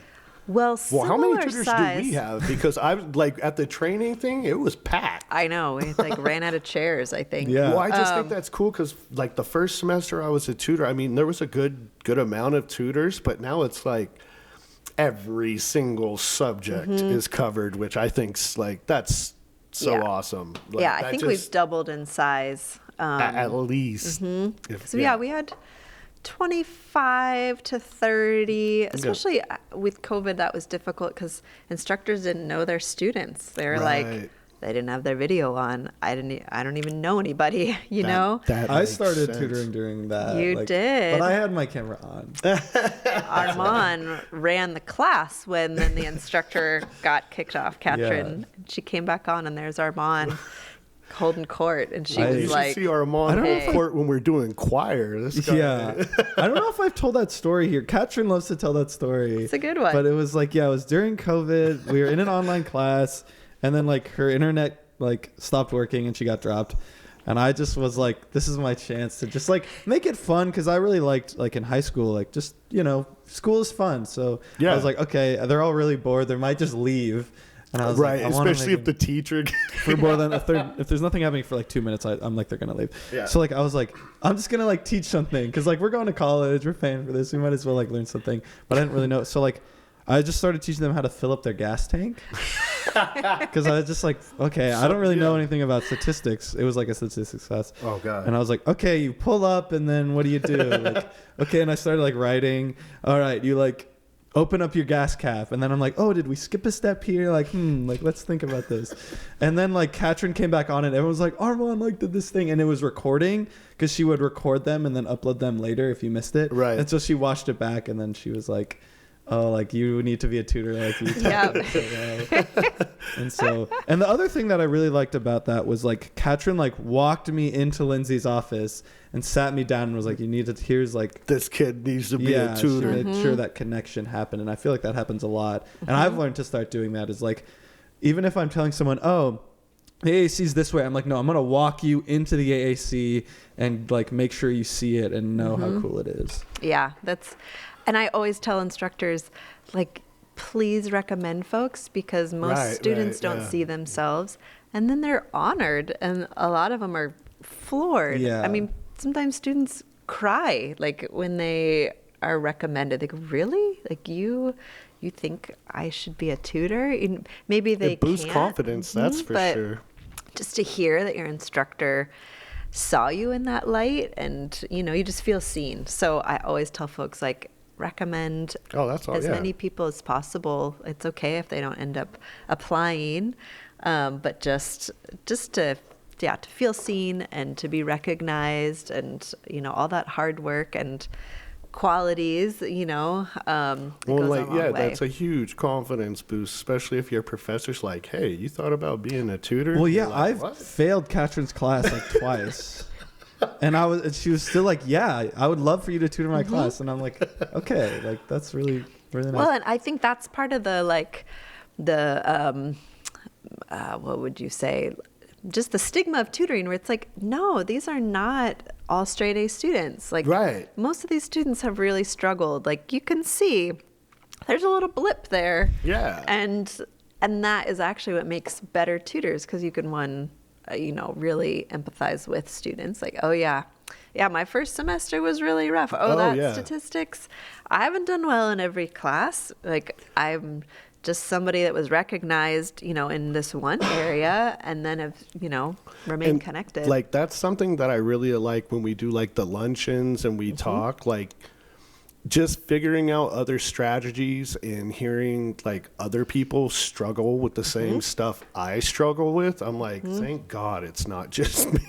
well, Well, how many similar tutors size. do we have? Because I was like at the training thing, it was packed. I know. We like ran out of chairs, I think. Yeah. Well, I just think that's cool because like the first semester I was a tutor. I mean, there was a good amount of tutors, but now it's like every single subject is covered, which I think's like that's so Yeah. awesome. Like, Yeah, I that think just- we've doubled in size. at least. If- So yeah, we had 25 to 30, especially with COVID. That was difficult because instructors didn't know their students. They were like, Right. they didn't have their video on. I don't even know anybody, you know? That I makes started sense. tutoring during that. You did. But I had my camera on. Armand ran the class when then the instructor got kicked off, Katrin. She came back on, and there's Armand holding court, and she I- You was should like, see Armand I don't know if on court when we're doing choir. This guy, Yeah. I don't know if I've told that story here. Katrin loves to tell that story. It's a good one. But it was like, yeah, it was during COVID. We were in an online class, and then like her internet like stopped working and she got dropped. And I just was like, this is my chance to just like make it fun, because I really liked like in high school, like just, you know, school is fun. So Yeah. I was like, okay, they're all really bored. They might just leave. And I was right, like, I wanna especially make if the teacher. for more than a third, if there's nothing happening for like 2 minutes, I'm like, they're gonna leave. Yeah. So like I was like, I'm just gonna like teach something, because like we're going to college, we're paying for this, we might as well like learn something. But I didn't really know. So like I just started teaching them how to fill up their gas tank, because I was just like, okay, I don't really know anything about statistics. It was like a statistics class. Oh god. And I was like, okay, you pull up, and then what do you do? Like, okay, and I started like writing. All right, you like open up your gas cap, and then I'm like, oh, did we skip a step here? Like, like let's think about this. And then like Katrin came back on, and everyone was like, Armand like did this thing, and it was recording, because she would record them and then upload them later if you missed it. Right. And so she watched it back, and then she was like, oh, like you need to be a tutor, like you taught it so well. And so, and the other thing that I really liked about that was like Katrin like walked me into Lindsay's office and sat me down and was like, you need to, here's like, This kid needs to be yeah, a she tutor. made sure that connection happened. And I feel like that happens a lot. And I've learned to start doing that, is like, even if I'm telling someone, oh, the AAC's this way, I'm like, no, I'm going to walk you into the AAC and like make sure you see it and know how cool it is. yeah, and I always tell instructors, like, please recommend folks, because most students don't see themselves, and then they're honored, and a lot of them are floored. Yeah. I mean, sometimes students cry, like, when they are recommended. They go, really? Like, you think I should be a tutor? And maybe they It boosts can't. confidence, that's for but sure. just to hear that your instructor saw you in that light, and you just feel seen. So I always tell folks, like, recommend as many people as possible. It's okay if they don't end up applying, but just to feel seen and to be recognized, and all that hard work and qualities, it goes a long way. That's a huge confidence boost, especially if your professor's like, hey, you thought about being a tutor? Well, You're yeah, like, I've "What?" failed Katrin's class like twice. And she was still like, yeah, I would love for you to tutor my class. And I'm like, okay, like that's really, really nice. Well, and I think that's part of the what would you say? Just the stigma of tutoring, where it's like, no, these are not all straight A students. Like, Right. most of these students have really struggled. Like, you can see there's a little blip there. Yeah. And that is actually what makes better tutors, because you can really empathize with students. Like, oh yeah, my first semester was really rough. Statistics. I haven't done well in every class. Like, I'm just somebody that was recognized, in this one area, and then have, remained connected. Like, that's something that I really like when we do like the luncheons and we talk, like just figuring out other strategies and hearing like other people struggle with the same stuff I struggle with. I'm like, thank God it's not just me.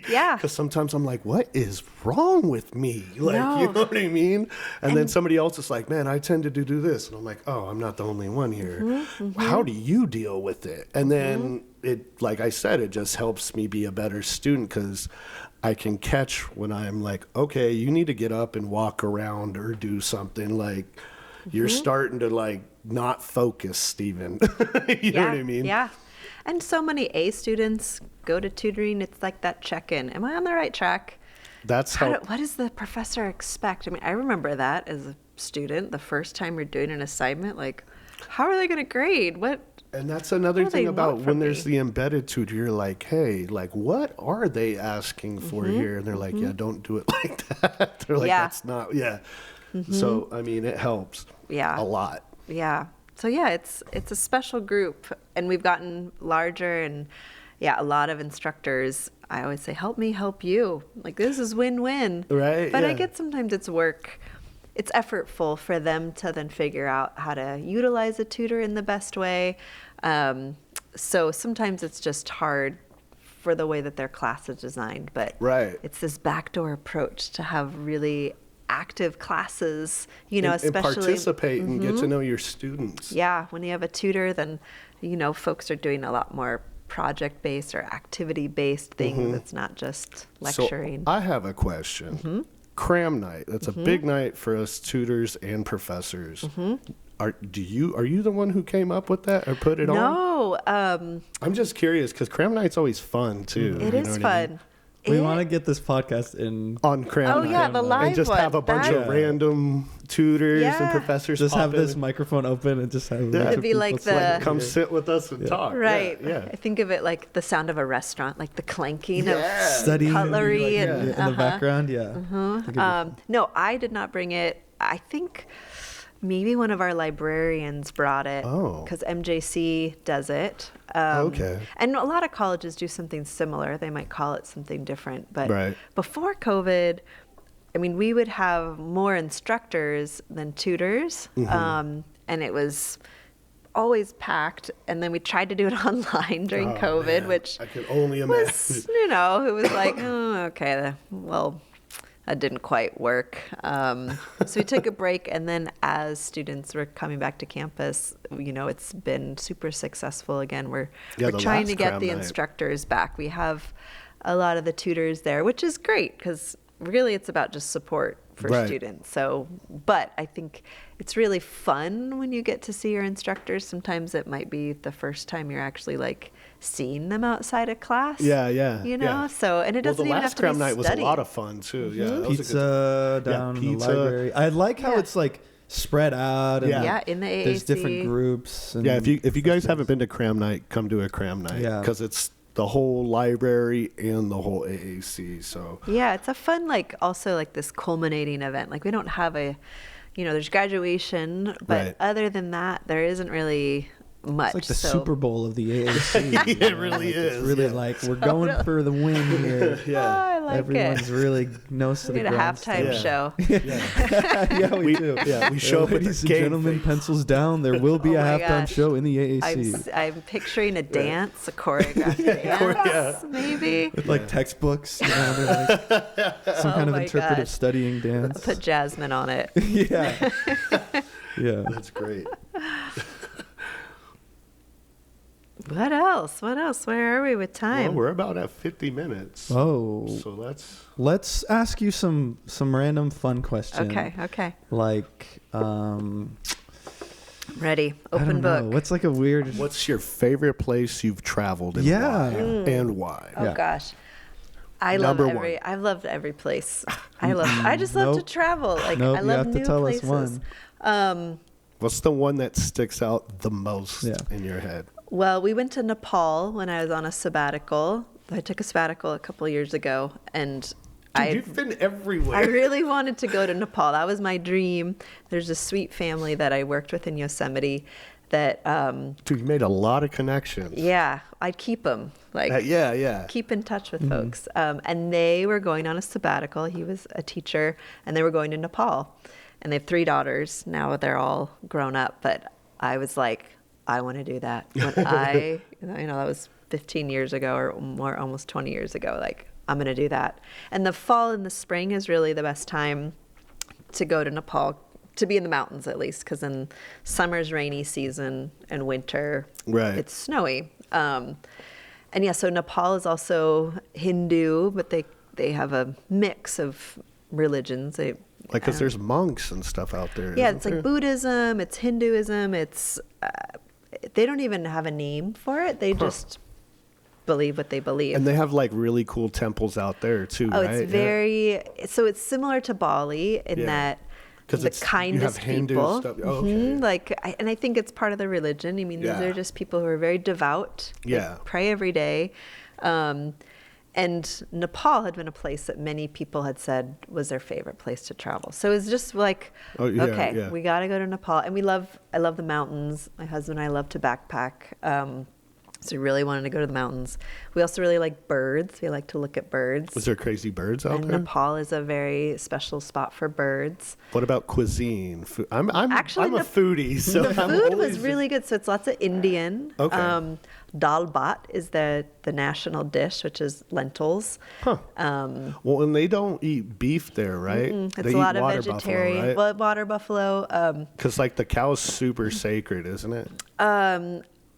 Yeah. Because sometimes I'm like, what is wrong with me? Like, No. you know what I mean? And then somebody else is like, man, I tend to do this. And I'm like, oh, I'm not the only one here. How do you deal with it? And then it, like I said, it just helps me be a better student, because I can catch when I'm like, okay, you need to get up and walk around or do something. Like, you're starting to like not focus, Steven. You know what I mean? Yeah. And so many A students go to tutoring. It's like that check-in. Am I on the right track? That's how. What does the professor expect? I mean, I remember that as a student, the first time you're doing an assignment, like, how are they going to grade? And that's another What do they thing about want when from there's me? the embedded tutor, you're like, hey, like, what are they asking for here? And they're like, yeah, don't do it like that. They're like, Yeah. that's not, So, I mean, it helps Yeah. a lot. Yeah. So yeah, it's a special group, and we've gotten larger, and a lot of instructors, I always say, help me help you. Like, this is win-win. Right, But I yeah. get sometimes it's effortful for them to then figure out how to utilize a tutor in the best way. So sometimes it's just hard for the way that their class is designed, but Right. it's this backdoor approach to have really active classes, And especially participate and get to know your students. yeah, when you have a tutor, then folks are doing a lot more project-based or activity-based things. It's not just lecturing. So I have a question. Cram night. That's a big night for us tutors and professors. Are you the one who came up with that or put it on? No, I'm just curious, because cram night's always fun too. it you is know what I mean? fun. We It- want to get this podcast in. On cram Oh night. yeah, the live and just one. have a bunch That- of random tutors and Yeah. professors Just have pop in this microphone open and just have a bunch It'd of be people like sit the- come here. sit with us and talk. Right. Yeah. I think of it like the sound of a restaurant, like the clanking of Studying cutlery like, and in the background. Yeah. no, I did not bring it. I think maybe one of our librarians brought it Oh. because MJC does it. Okay. And a lot of colleges do something similar. They might call it something different. But Right. before COVID, I mean, we would have more instructors than tutors. And it was always packed. And then we tried to do it online during Oh, COVID, man. which I can only imagine. was, it was like, oh, okay, well, that didn't quite work. So we took a break, and then as students were coming back to campus, it's been super successful again. We're Yeah, the trying to last get cram the night. instructors back. We have a lot of the tutors there, which is great because really it's about just support for Right. students. So, but I think it's really fun when you get to see your instructors. Sometimes it might be the first time you're actually like seeing them outside of class. Yeah, yeah. yeah. So, and it doesn't the even have last to be cram night was a studying. lot of fun too. Yeah, that was a good Pizza Yeah, down in pizza. the library. I like how Yeah. it's like spread out. And Yeah. Yeah, in the AAC. There's different groups. And Yeah, if you guys haven't been to cram night, come to a cram night. Yeah. Because it's the whole library and the whole AAC. So Yeah, it's a fun, also this culminating event. Like we don't have there's graduation, but Right. other than that, there isn't really much. It's like the So- Super Bowl of the AAC. It really Like, is, It's really yeah. like we're going for the win here. Oh, I like Everyone's it. really nose to We the need a ground. halftime Yeah. show. Yeah, we do. we show up with Ladies the and game gentlemen, face. pencils down. There will be Oh a my halftime gosh. show in the AAC. I'm picturing a dance, a choreographed dance, maybe. With like textbooks, they're like some kind of my interpretive gosh. studying dance. Put Jasmine on it. Yeah. Yeah. That's great. What else? Where are we with Well, time? we're about at 50 minutes. Oh, So let's ask you some random fun questions. Okay. Like, Ready. I Open don't book. know. What's like a weird? what's your favorite place you've traveled and Yeah. why? And why? Oh Yeah. gosh. I've loved every place. I just love to Nope. travel. Like Nope, I you love have to new tell us places. one. What's the one that sticks out the most in your head? Well, we went to Nepal when I was on a sabbatical. I took a sabbatical a couple of years ago, and You've been everywhere. I really wanted to go to Nepal. That was my dream. There's a sweet family that I worked with in Yosemite that Dude, you made a lot of connections. yeah, I'd keep them. Like keep in touch with folks. And they were going on a sabbatical. He was a teacher, and they were going to Nepal. And they have 3 daughters. Now they're all grown up, but I was like, I want to do that. When that was 15 years ago or more, almost 20 years ago. Like, I'm going to do that. And the fall and the spring is really the best time to go to Nepal, to be in the mountains at least, because in summer's rainy season and winter, it's snowy. And so Nepal is also Hindu, but they have a mix of religions. Because there's monks and stuff out there. Yeah, it's like Buddhism, it's Hinduism, it's they don't even have a name for it. They just believe what they believe. And they have like really cool temples out there too, right? It's very, so it's similar to Bali in that the kindest people. Stuff. Oh, okay. And I think it's part of the religion. I mean, these are just people who are very devout. They pray every day. And Nepal had been a place that many people had said was their favorite place to travel. So it was just like, we got to go to Nepal. And I love the mountains. My husband and I love to backpack. So we really wanted to go to the mountains. We also really like birds. We like to look at birds. Was there crazy birds out there? Nepal is a very special spot for birds. What about cuisine? I'm a foodie, so the food was really good. So it's lots of Indian. Okay. Dal bhat is the national dish, which is lentils. Huh. Well, and they don't eat beef there, right? It's they a lot of water vegetarian. Buffalo, right? Well, water buffalo. Because like the cow's super sacred, isn't it?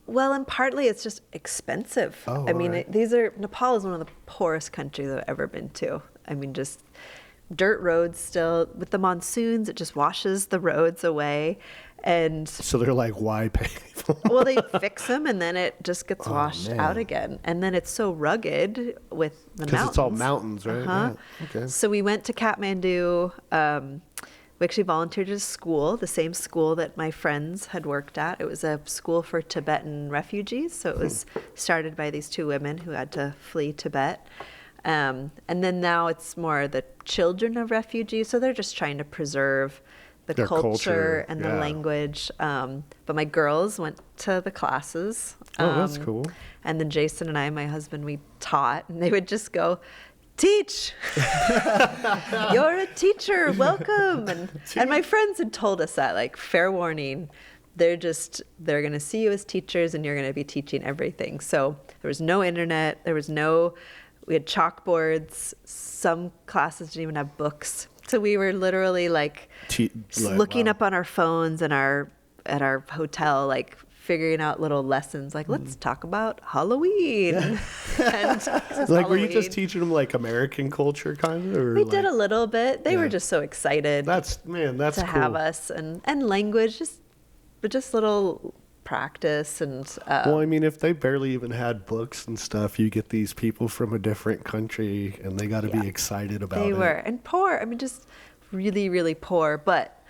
Well, and partly it's just expensive. Oh, I mean, right. Nepal is one of the poorest countries I've ever been to. I mean, just dirt roads still. With the monsoons, it just washes the roads away. And so they're like, why pay? Well, they fix them and then it just gets washed out again. And then it's so rugged with the mountains. Because it's all mountains, right? Yeah. Okay. So we went to Kathmandu. We actually volunteered at a school, the same school that my friends had worked at. It was a school for Tibetan refugees. So it was started by these 2 women who had to flee Tibet. And then now it's more the children of refugees. So they're just trying to preserve their culture and the language. But my girls went to the classes. Oh, that's cool. And then Jason and I, my husband, we taught. And they would just go, teach. You're a teacher. Welcome. And my friends had told us that, like, fair warning. They're going to see you as teachers and you're going to be teaching everything. So there was no internet. We had chalkboards. Some classes didn't even have books. So we were literally looking up on our phones and at our hotel, like figuring out little lessons, like let's talk about Halloween. And were you just teaching them like American culture kind of? Or we did a little bit. They were just so excited. That's to cool. have us and language, just little practice and. Well, I mean, if they barely even had books and stuff, you get these people from a different country, and they got to be excited about it. They were, and poor. I mean, just really, really poor, but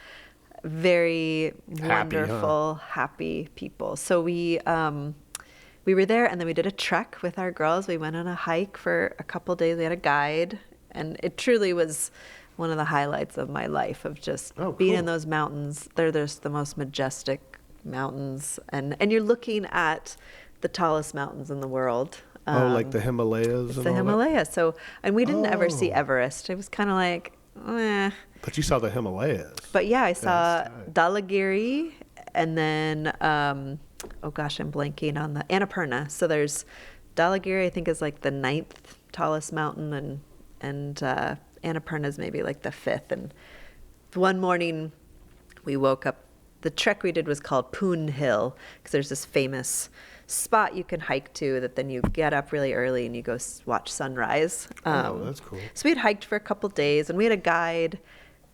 very wonderful, happy people. So we were there, and then we did a trek with our girls. We went on a hike for a couple days. We had a guide, and it truly was one of the highlights of my life of just being in those mountains. They're just the most majestic mountains, and you're looking at the tallest mountains in the world. Like the Himalayas. The Himalayas. So, and we didn't ever see Everest. It was kind of like, But you saw the Himalayas. But yeah, I saw Dhaulagiri, and then I'm blanking on the Annapurna. So there's Dhaulagiri, I think, is like the 9th tallest mountain, and Annapurna is maybe like the 5th. And one morning we woke up. The trek we did was called Poon Hill, because there's this famous spot you can hike to that then you get up really early and you go watch sunrise. That's cool. So we had hiked for a couple days, and we had a guide.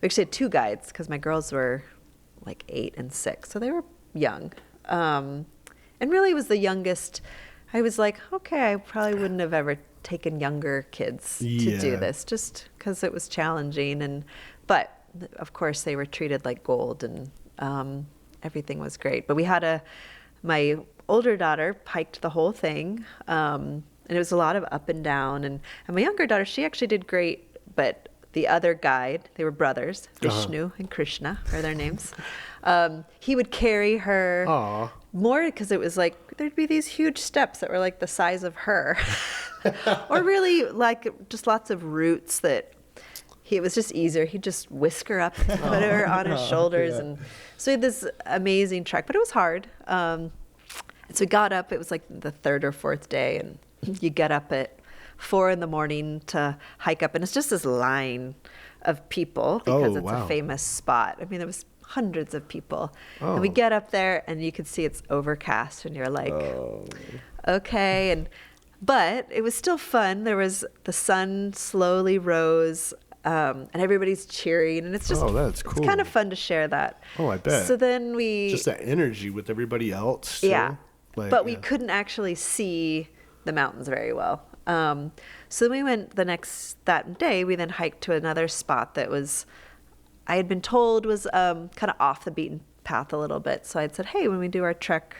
We actually had 2 guides because my girls were like 8 and 6, so they were young. And really was the youngest. I was like, okay, I probably wouldn't have ever taken younger kids to do this, just because it was challenging. But of course they were treated like gold, and everything was great. But we had my older daughter hiked the whole thing, and it was a lot of up and down. And my younger daughter, she actually did great, but the other guide, they were brothers, Vishnu and Krishna are their names. He would carry her more because it was like there'd be these huge steps that were like the size of her, or really like just lots of roots that it was just easier. He'd just whisk her up, put her on his shoulders, and so we had this amazing trek. But it was hard. And so we got up. It was like the third or fourth day, and you get up at 4 a.m. to hike up, and it's just this line of people because it's a famous spot. I mean, there was hundreds of people, and we get up there, and you can see it's overcast, and you're like, okay, but it was still fun. There was the sun slowly rose, and everybody's cheering, and it's just that's cool. It's kind of fun to share that. I bet. So then just that energy with everybody else. Too. Yeah, but we couldn't actually see the mountains very well. So we went that day, we then hiked to another spot that I had been told was kind of off the beaten path a little bit. So I'd said, hey, when we do our trek,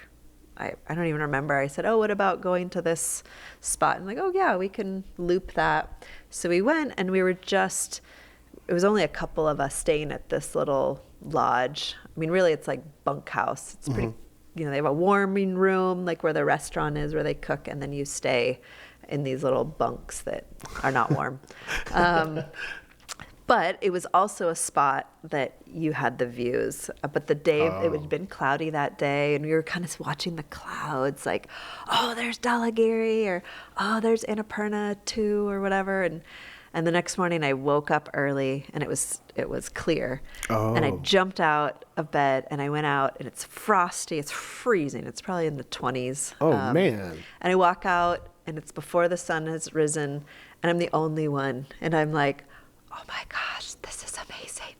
I don't even remember. I said, what about going to this spot? And like, yeah, we can loop that. So we went, and it was only a couple of us staying at this little lodge. I mean, really, it's like bunkhouse. It's pretty, they have a warming room, like where the restaurant is, where they cook, and then you stay in these little bunks that are not warm. But it was also a spot that you had the views. But the day, it had been cloudy that day, and we were kind of watching the clouds, like, there's Dhaulagiri, or there's Annapurna too, or whatever. And the next morning I woke up early, and it was clear. And I jumped out of bed, and I went out, and it's frosty, it's freezing. It's probably in the 20s. Man. And I walk out, and it's before the sun has risen, and I'm the only one. And I'm like, oh my gosh, this is amazing.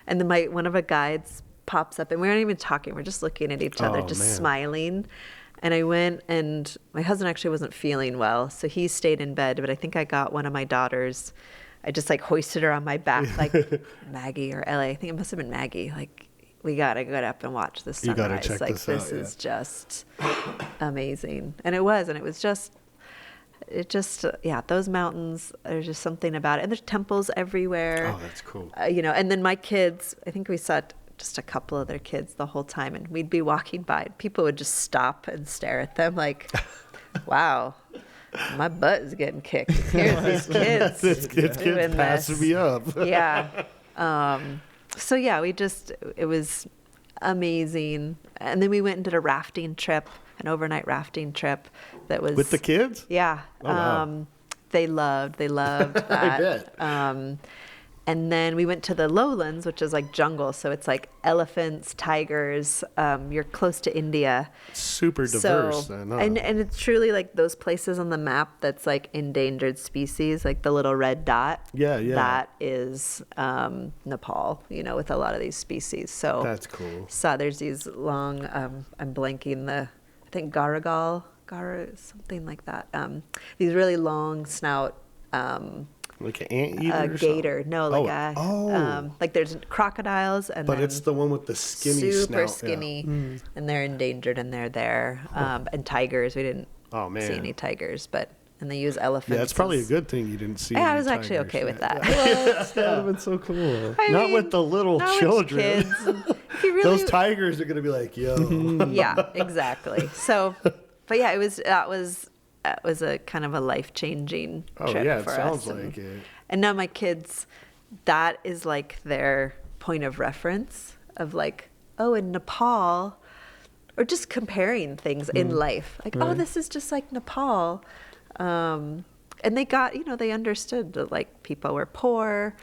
And then one of the guides pops up, and we aren't even talking. We're just looking at each other, smiling. And I went, and my husband actually wasn't feeling well, so he stayed in bed. But I think I got one of my daughters. I just like hoisted her on my back, like Maggie or Ellie. I think it must have been Maggie. Like, we got to get up and watch the sunrise. You got to check like, this out. This is just amazing. And it was, those mountains, there's just something about it. And there's temples everywhere. That's cool. And then my kids, I think we saw just a couple of their kids the whole time, and we'd be walking by, and people would just stop and stare at them like, wow, my butt is getting kicked. Here's these kids. This kid's passing me up. Yeah. So yeah, it was amazing. And then we went and did a rafting trip, an overnight rafting trip that was with the kids. Yeah. Wow. They loved that. I bet. And then we went to the lowlands, which is like jungle. So it's like elephants, tigers. You're close to India. Super diverse. And it's truly like those places on the map that's like endangered species, like the little red dot. Yeah. That is Nepal, with a lot of these species. So that's cool. So there's these long, I'm blanking I think Gara, something like that. These really long snout. Like an anteater? A gator. No, like like there's crocodiles, but it's the one with the skinny super snout. skinny, and they're endangered, and they're there. And tigers, we didn't see any tigers, and they use elephants. Yeah, it's probably a good thing you didn't see. Yeah, I was actually okay with that. That would have been so cool. Not with the little children. Really, those tigers are gonna be like, yo. Yeah, exactly. So, but yeah, that was a kind of a life-changing trip for us. It sounds like it. And now my kids, that is like their point of reference of like, in Nepal, or just comparing things in life. Like, this is just like Nepal. And they got, they understood that like people were poor.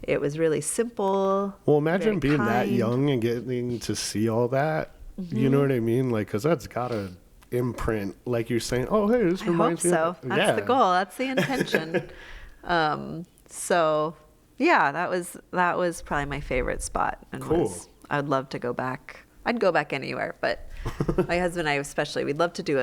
It was really simple. Well, imagine being that young and getting to see all that. You know what I mean? Like, because that's got to imprint, like you're saying, hey, this reminds me. I hope so. That's the goal. That's the intention. So yeah, that was probably my favorite spot. And cool. I would love to go back. I'd go back anywhere, but my husband and I especially, we'd love to do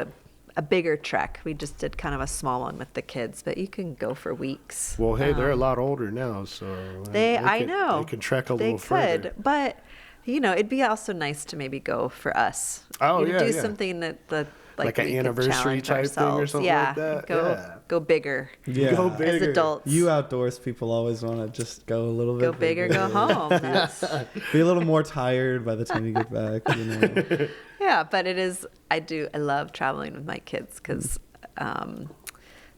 a bigger trek. We just did kind of a small one with the kids, but you can go for weeks. Well, hey, they're a lot older now, so I know they can trek a little further. But it'd be also nice to maybe go for us. Oh, do yeah. something that Like an we could anniversary challenge type thing or ourselves. something like that? Go bigger. Yeah. Go As bigger. adults. You outdoors people always want to just go a little bit Go big or go home. Be a little more tired by the time you get back, Yeah, but I love traveling with my kids because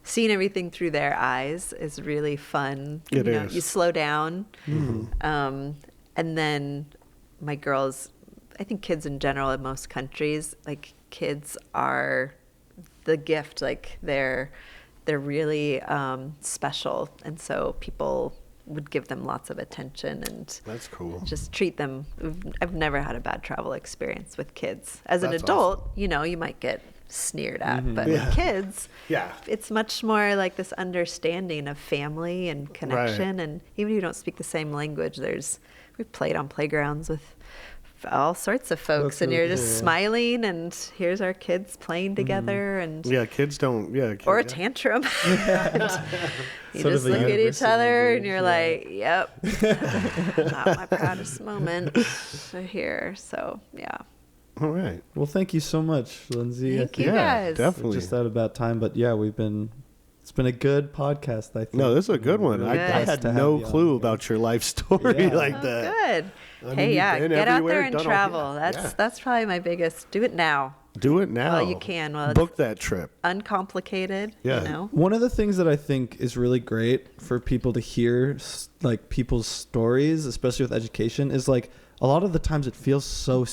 seeing everything through their eyes is really fun. It is. You slow down. Mm-hmm. And then my girls, I think kids in general in most countries, like kids are the gift. Like they're really special. And so people would give them lots of attention and That's cool. just treat them. I've never had a bad travel experience with kids. As an That's adult, you might get sneered at, but Yeah. with kids, Yeah. it's much more like this understanding of family and connection. Right. And even if you don't speak the same language, we've played on playgrounds with all sorts of folks, That's and you're really just cool. smiling, and here's our kids playing together, and Yeah, kids don't. Yeah. or a tantrum. And you Sort just of a look at each universal other, and language, you're yeah. like, "Yep, not my proudest moment here." So yeah, All right. Well, thank you so much, Lindsay. Thank you Yeah, guys. definitely. Just out about time, but yeah, it's been a good podcast, I think. No, this is a good one. I Good. had To have no you on clue here. about your life story Yeah. like Oh, that. good. I mean, Hey, you've yeah, been get out everywhere, there and done all- travel. yeah. That's probably my biggest. Do it now. Do it now. Well, you can. Well, it's book that trip. uncomplicated. Yeah. One of the things that I think is really great for people to hear, like people's stories, especially with education, is like a lot of the times it feels so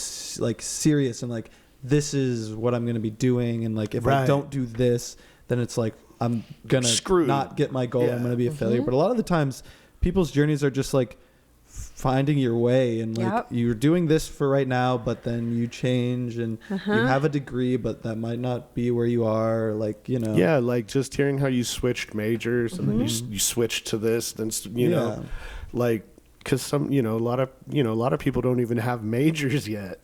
like serious and like this is what I'm going to be doing, and like if I Right. don't do this, then it's like I'm gonna Screwed. not get my goal. Yeah. I'm gonna be a failure. But a lot of the times, people's journeys are just like finding your way, and like Yep. you're doing this for right now, but then you change, and Uh-huh. you have a degree, but that might not be where you are. Like Yeah, like just hearing how you switched majors and then you switched to this, then you know, like because some a lot of people don't even have majors yet,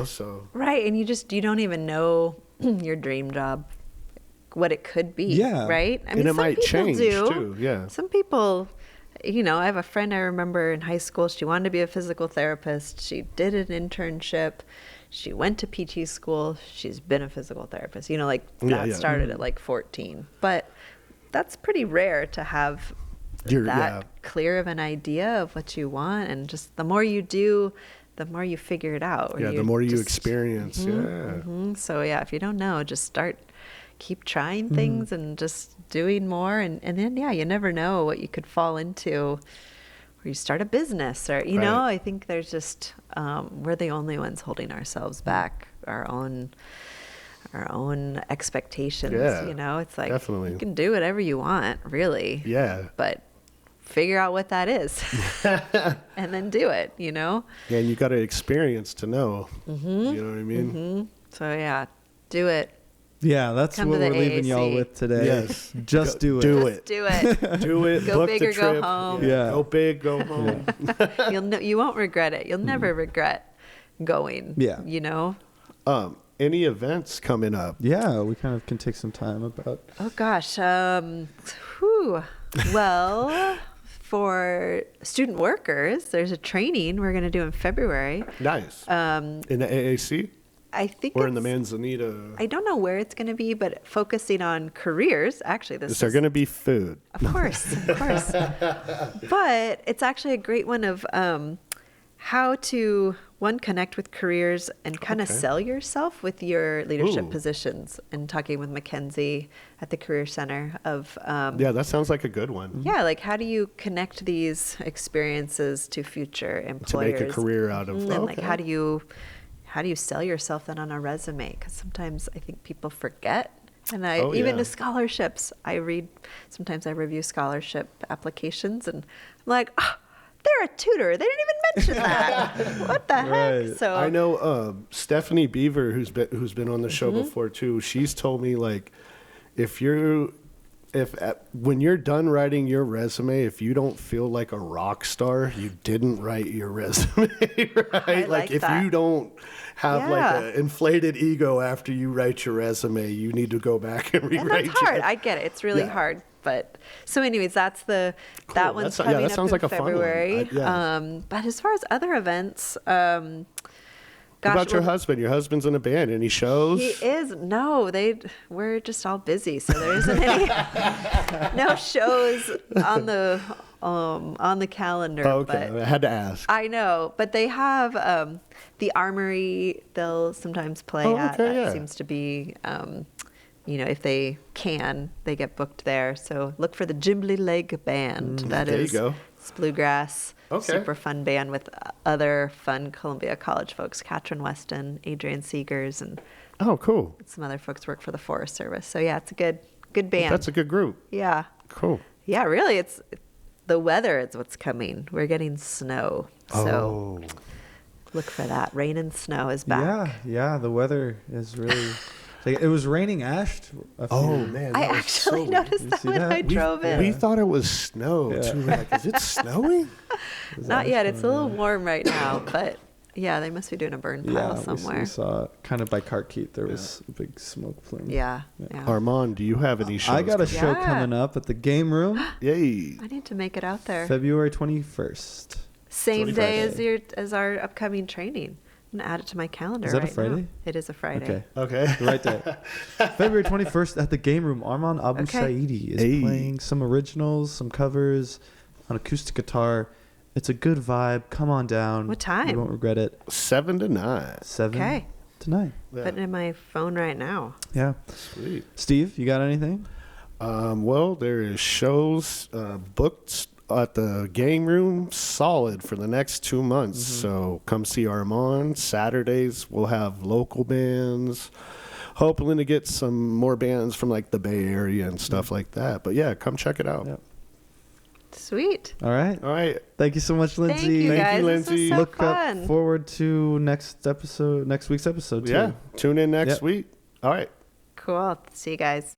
so Right, and you don't even know your dream job, what it could be. Yeah. Right. I and it some might people change do. too. Yeah. Some people, I have a friend I remember in high school. She wanted to be a physical therapist. She did an internship. She went to PT school. She's been a physical therapist. That Yeah. started at like 14. But that's pretty rare to have that clear of an idea of what you want. And just the more you do, the more you figure it out. Yeah, the more you experience. So yeah, if you don't know, just keep trying things and just doing more, and then you never know what you could fall into, or you start a business, or Right. I think there's just we're the only ones holding ourselves back, our own expectations. Yeah, it's like definitely. you can do whatever you want, really. Yeah. But figure out what that is, and then do it. Yeah, and you got to experience to know. You know what I mean? So yeah, do it. Yeah, that's Come what to the we're leaving y'all AAC. with today. Yes. Just do it. Do Just it. do it. Do it. Go book big the or go trip. home. Yeah. Go big, go home. You won't regret it. You'll never regret going. Yeah. Any events coming up? Yeah, we kind of can take some time about. Oh gosh. Well, for student workers, there's a training we're going to do in February. Nice. In the AAC I think or in the it's- Manzanita? I don't know where it's going to be, but focusing on careers. Actually, this Is there is going to be food? Of course. But it's actually a great one of how to, connect with careers and kind of Okay. sell yourself with your leadership Ooh. positions. And talking with Mackenzie at the Career Center of, Yeah, that sounds like a good one. like how do you connect these experiences to future To employers? make a career out of. And like Okay. how do you sell yourself then on a resume? Because sometimes I think people forget. And even yeah. to scholarships, sometimes I review scholarship applications, and I'm like, they're a tutor. They didn't even mention that. What the Right. heck? So I know Stephanie Beaver, who's been on the show before too. She's told me like, when you're done writing your resume, if you don't feel like a rock star, you didn't write your resume, right? like if that. you don't have Yeah. like an inflated ego after you write your resume, you need to go back and and rewrite that's hard. it. I get it. It's really Yeah. hard. But so anyways, that's that Cool. one's That coming up sounds in like a fun one. February. Yeah. But as far as other events, What about your husband? Your husband's in a band. Any shows? he is. No, we're just all busy, so there isn't any no shows on the calendar. Okay, But I had to ask. I know, but they have the Armory. They'll sometimes play at. Okay, That yeah. seems to be, if they can, they get booked there. So look for the Jimbly Leg Band. That there you is go. it's bluegrass. Okay. Super fun band with other fun Columbia College folks, Katrin Weston, Adrian Seegers, and Oh, cool. some other folks work for the Forest Service. So yeah, it's a good band. That's a good group. Yeah. Cool. Yeah, really, it's the weather is what's coming. We're getting snow. So look for that. Rain and snow is back. Yeah. The weather is really. It was raining ash. Man. I that was actually so- noticed You that see when that? I drove in. We thought it was snow Yeah. too. Like, is it snowing? Not yet. It's a little warm right now, but yeah, they must be doing a burn pile Yeah, somewhere. we saw kind of by Cartkeet. There was a big smoke plume. Yeah. Armand, do you have any shows? I got a show Yeah. coming up at the Game Room, Yay. I need to make it out there. February 21st. Same It's a day Friday. as our upcoming training. I'm gonna add it to my calendar. Is that a right now. Friday? It is a Friday. Okay. Okay. Right there. February 21st at the Game Room. Arman Abu Okay. Saidi is Hey. playing some originals, some covers on acoustic guitar. It's a good vibe. Come on down. What time? You won't regret it. 7 to 9. 7 Okay. to 9. Yeah. Putting it in my phone right now. Yeah. Sweet. Steve, you got anything? Well, there is shows booked at the Game Room solid for the next 2 months. So come see Armand. Saturdays we'll have local bands. Hoping to get some more bands from like the Bay Area and stuff like that. But yeah, come check it out. Yeah. Sweet. All right. All right. Thank you so much, Lindsay. Thank you, Thank you, guys. Lindsay. This was so Look fun. up forward to next week's episode too. Yeah. Tune in next Yep. week. All right. Cool. See you guys.